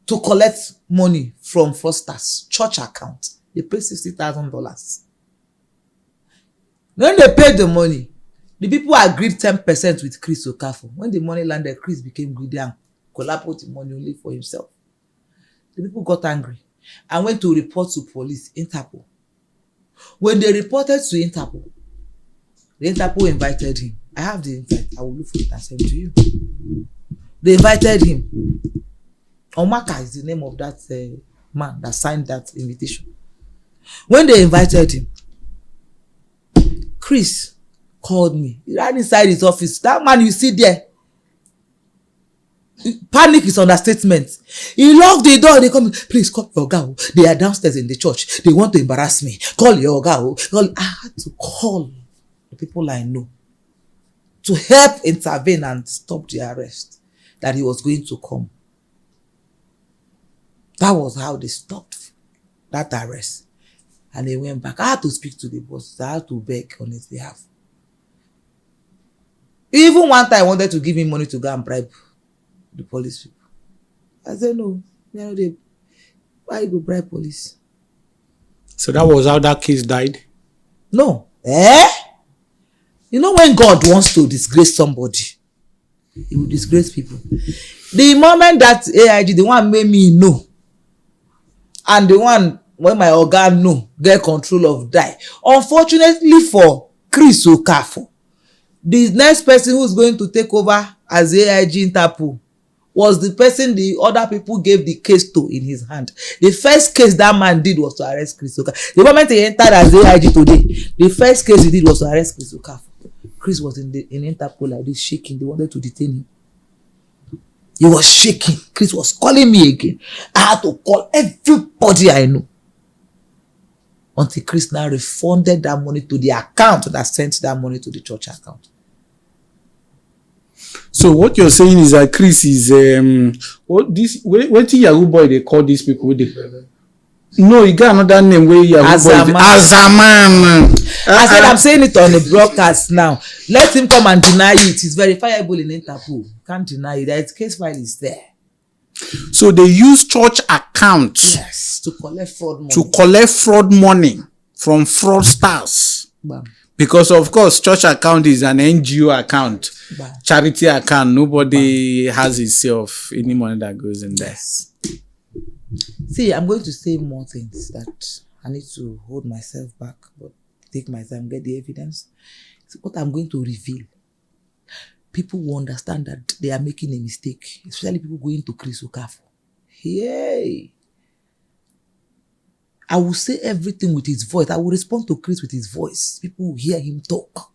to collect money from fraudsters, church account. They paid $60,000. When they paid the money, the people agreed 10% with Chris Okafor. When the money landed, Chris became greedy and collaborated the money only for himself. The people got angry and went to report to police, Interpol. When they reported to Interpol, the Interpol invited him. I have the invite. I will look for it and send to you. They invited him. Omaka is the name of that man that signed that invitation. When they invited him, Chris called me. He ran inside his office. That man you see there, panic is understatement. He locked the door. They come, please call your girl. They are downstairs in the church. They want to embarrass me. Call your girl. I had to call the people I know to help intervene and stop the arrest that he was going to come. That was how they stopped that arrest. And they went back. I had to speak to the boss. I had to beg on his behalf. Even one time I wanted to give him money to go and bribe the police people. I said, no. Why you go bribe police? So that was how that case died? No. You know when God wants to disgrace somebody, he will disgrace people. The moment that AIG, the one made me know, and the one when my organ know, get control of die. Unfortunately for Chris Okafor, the next person who's going to take over as AIG Interpol was the person the other people gave the case to in his hand. The first case that man did was to arrest Chris Okafor. The moment he entered as AIG today, the first case he did was to arrest Chris Okafor. Chris was in Interpol like this, shaking. They wanted to detain him. He was shaking. Chris was calling me again. I had to call everybody I know. Until Chris now refunded that money to the account that sent that money to the church account. So what you're saying is that Chris is what Yahoo boy they call these people? No, he got another name where Yahoo boy. Azaman. I said I'm saying it on the broadcast now. Let him come and deny it. It's verifiable in Interpol. Can't deny it. That case file is there. So they use church accounts, yes, to collect fraud money. To collect fraud money from fraudsters. Bam. Because of course, church account is an NGO account, Bam. Charity account. Nobody has a say of any money that goes in there. Yes. See, I'm going to say more things that I need to hold myself back, but take my time, get the evidence. So what I'm going to reveal, people will understand that they are making a mistake, especially people going to Chris Okafor. Yay! I will say everything with his voice. I will respond to Chris with his voice. People will hear him talk.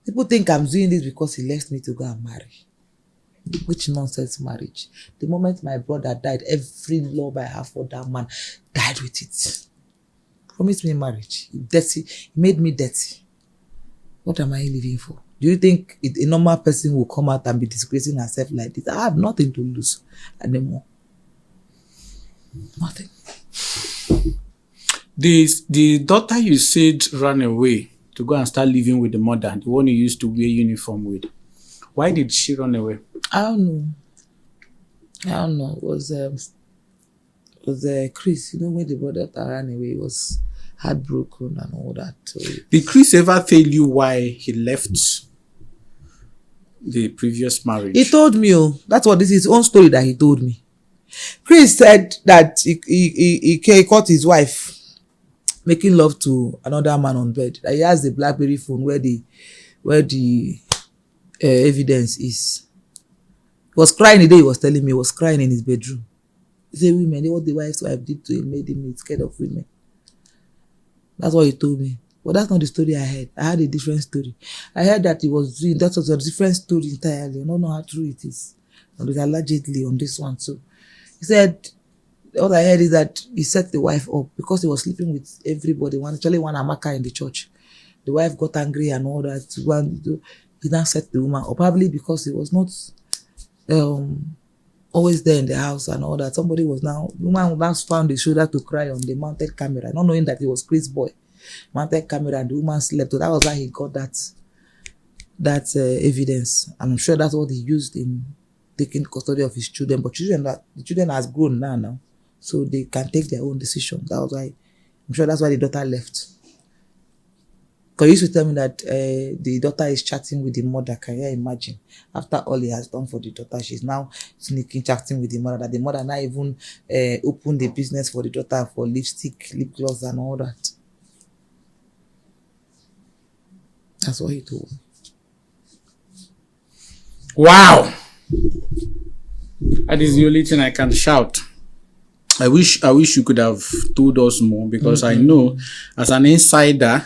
People think I'm doing this because he left me to go and marry. Which nonsense marriage. The moment my brother died, every love I have for that man died with it. Promised me marriage. He made me dirty. What am I living for? Do you think a normal person will come out and be disgracing herself like this? I have nothing to lose anymore. Nothing. The daughter you said ran away to go and start living with the mother, the one you used to wear uniform with. Why did she run away? I don't know. It was Chris. You know when the brother ran away, he was heartbroken and all that. So did Chris ever tell you why he left the previous marriage? He told me. That's what this is his own story that he told me. Chris said that he caught his wife making love to another man on bed. That he has the BlackBerry phone where the evidence is. was crying the day he was telling me. He was crying in his bedroom. He said, women, what the wife's wife did to him made him scared of women. That's what he told me. But that's not the story I heard. I had a different story. I heard that he was doing, that was a different story entirely. I don't know how true it is. And it's allegedly on this one too. He said, all I heard is that he set the wife up because he was sleeping with everybody. Actually one Amaka in the church. The wife got angry and all that. He now set the woman up. Probably because he was not always there in the house and all that. Somebody was now, the woman now found the shoulder to cry on the mounted camera, not knowing that it was Chris' boy. Mounted camera and the woman slept. So that was why he got that evidence. And I'm sure that's what he used in taking custody of his children. But the children has grown now. So they can take their own decision. That was why, I'm sure that's why the daughter left. Because he used to tell me that the daughter is chatting with the mother. Can you imagine? After all he has done for the daughter, she's now sneaking, chatting with the mother. That the mother now even opened the business for the daughter for lipstick, lip gloss and all that. That's what he told me. Wow. That is the only thing I can shout. I wish you could have told us more, because I know as an insider,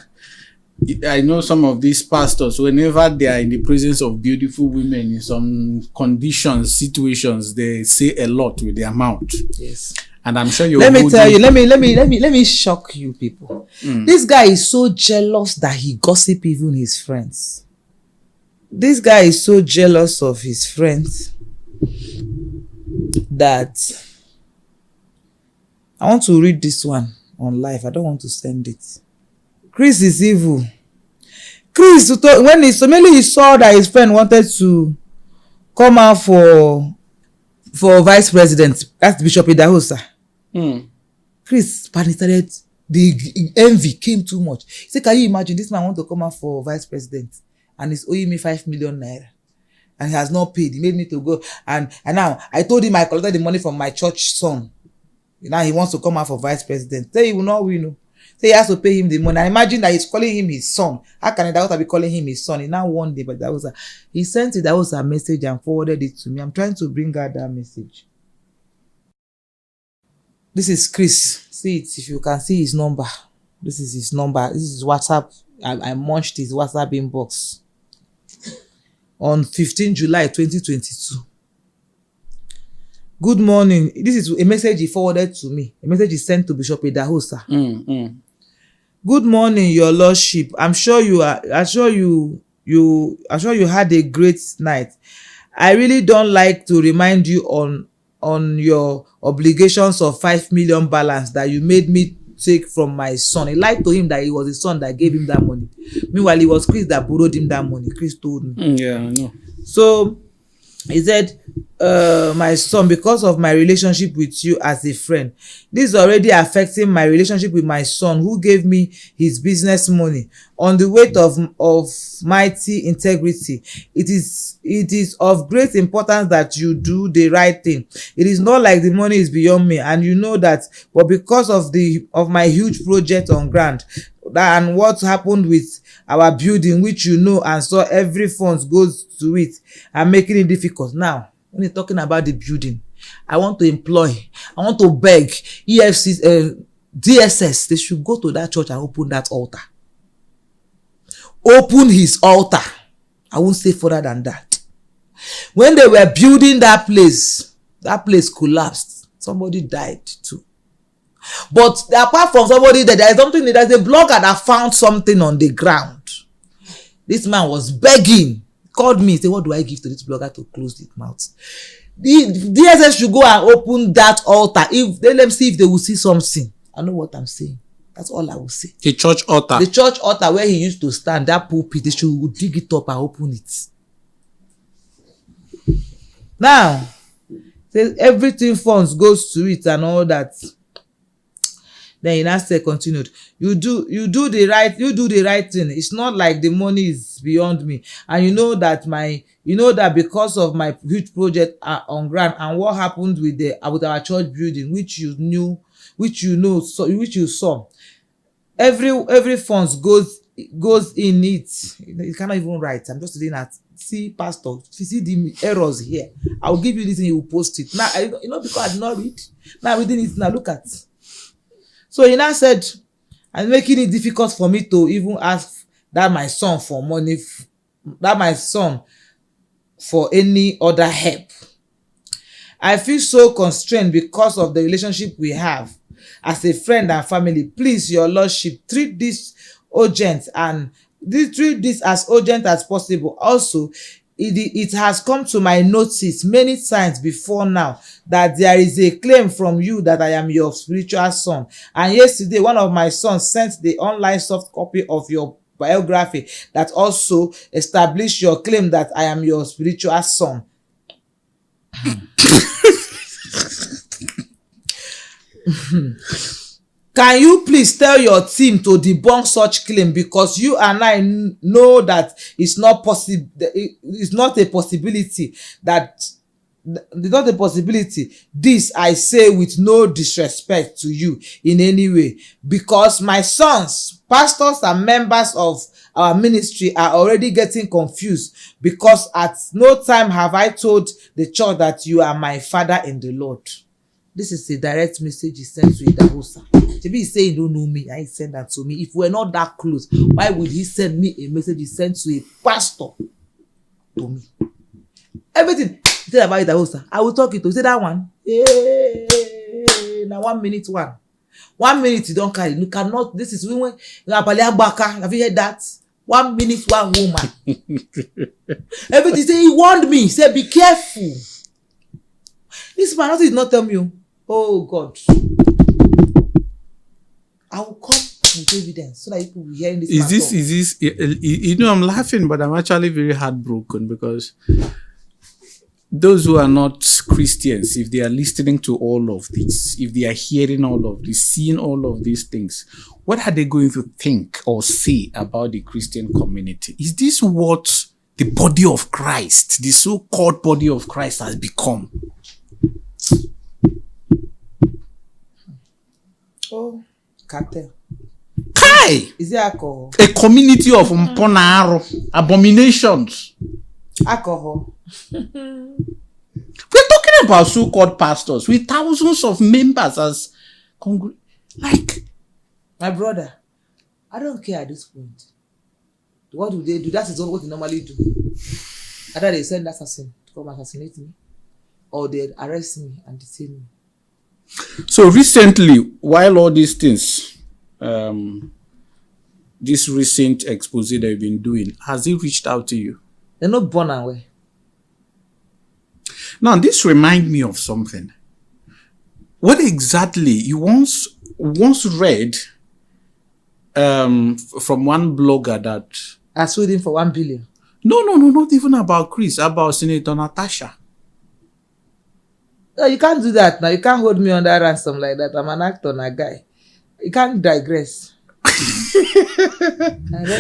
I know some of these pastors, whenever they are in the presence of beautiful women in some conditions, situations, they say a lot with their mouth. Yes. And I'm sure you're let me shock you people. This guy is so jealous that he gossip even his friends. This guy is so jealous of his friends that I want to read this one on live. I don't want to send it. Chris is evil. Chris, when he saw that his friend wanted to come out for vice president, that's Bishop Idahosa. Chris started, the envy came too much. He said, can you imagine this man want to come out for vice president and he's owing me 5 million naira and he has not paid. He made me to go and now I told him I collected the money from my church son. Now he wants to come out for vice president. Say he will not win. Say he has to pay him the money. I imagine that he's calling him his son. How can Idahosa be calling him his son? He now one day, but he sent Idahosa a message and forwarded it to me. I'm trying to bring out that message. This is Chris. See it if you can see his number. This is his number. This is WhatsApp. I munched his WhatsApp inbox on 15 July 2022. Good morning. This is a message he forwarded to me. A message he sent to Bishop Idahosa. Good morning, Your Lordship. I'm sure you had a great night. I really don't like to remind you on your obligations of 5 million balance that you made me take from my son. He lied to him that it was his son that gave him that money. Meanwhile, it was Chris that borrowed him that money. Chris told me. Yeah, I know. So he said, my son, because of my relationship with you as a friend, this is already affecting my relationship with my son who gave me his business money. On the weight of mighty integrity, it is of great importance that you do the right thing. It is not like the money is beyond me, and you know that, but because of my huge project on ground and what happened with our building, which you know and saw, every funds goes to it and making it difficult. Now, when you're talking about the building, I want to beg EFC, DSS, they should go to that church and open that altar. Open his altar. I won't say further than that. When they were building that place collapsed. Somebody died too. But apart from somebody there is something, there's a blogger that found something on the ground. This man was begging. Called me, say, what do I give to this blogger to close his mouth? The DSS should go and open that altar. Let them see if they will see something. I know what I'm saying. That's all I will say. The church altar. The church altar where he used to stand, that pulpit, they should dig it up and open it. Now, everything funds goes to it and all that. Then he now said, continued, you do the right thing. It's not like the money is beyond me. And you know that because of my huge project on ground and what happened with our church building, which you saw, every funds goes goes in it, you cannot even write. I'm just saying that, see, pastor, if you see the errors here, I'll give you this and you will post it. Now, because I did not read. Now, reading it now, look at. So he now said, and making it difficult for me to even ask that my son for money, that my son for any other help. I feel so constrained because of the relationship we have as a friend and family. Please, your lordship, treat this urgent and treat this as urgent as possible. Also, it has come to my notice many times before now that there is a claim from you that I am your spiritual son. And yesterday, one of my sons sent the online soft copy of your biography that also established your claim that I am your spiritual son. Can you please tell your team to debunk such claim, because you and I know that it's not possible. It's not a possibility. This I say with no disrespect to you in any way, because my sons, pastors and members of our ministry are already getting confused, because at no time have I told the church that you are my father in the Lord. This is a direct message he sent to Idahosa. Maybe he say he don't know me and he sent that to me. If we're not that close, why would he send me a message he sent to a pastor to me? Everything he said about Idahosa, I will talk it to. He said that one. Now 1 minute one. 1 minute you don't carry. You cannot. This is when have you heard that? 1 minute, one woman. Everything say he warned me. He said, be careful. This man did not tell me. Oh God. I will come with evidence so that people will hear this. Is this, I'm laughing, but I'm actually very heartbroken, because those who are not Christians, if they are listening to all of this, if they are hearing all of this, seeing all of these things, what are they going to think or say about the Christian community? Is this what the body of Christ, the so-called body of Christ, has become? Oh, cartel. Kai! Is it alcohol? A community of mponaro, abominations. Alcohol. We're talking about so-called pastors with thousands of members as my brother, I don't care at this point. What do they do? That is what they normally do. Either they send assassin to come assassinate me, or they arrest me and detain me. So recently, while all these things, this recent expose that you've been doing, has he reached out to you? They're not born away. Now, this reminds me of something. What exactly you once read from one blogger that I sued him for 1 billion. No, not even about Chris, about Senator Natasha. No, you can't do that now. You can't hold me under ransom like that. I'm an actor, a guy. You can't digress. Don't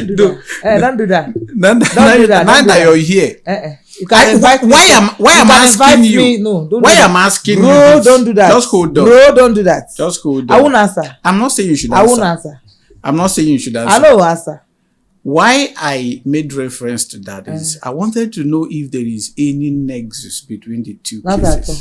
do that. Don't do that. Don't do that. Now that you're here. You can invite me. Why am I asking you? No, don't why do that. am I asking you? No, don't do that. Just hold on. No, don't do that. Just hold on. I won't answer. I'm not saying you should answer. I won't answer. I'm not saying you should answer. I know answer. Why I made reference to that is I wanted to know if there is any nexus between the two Not cases. at all.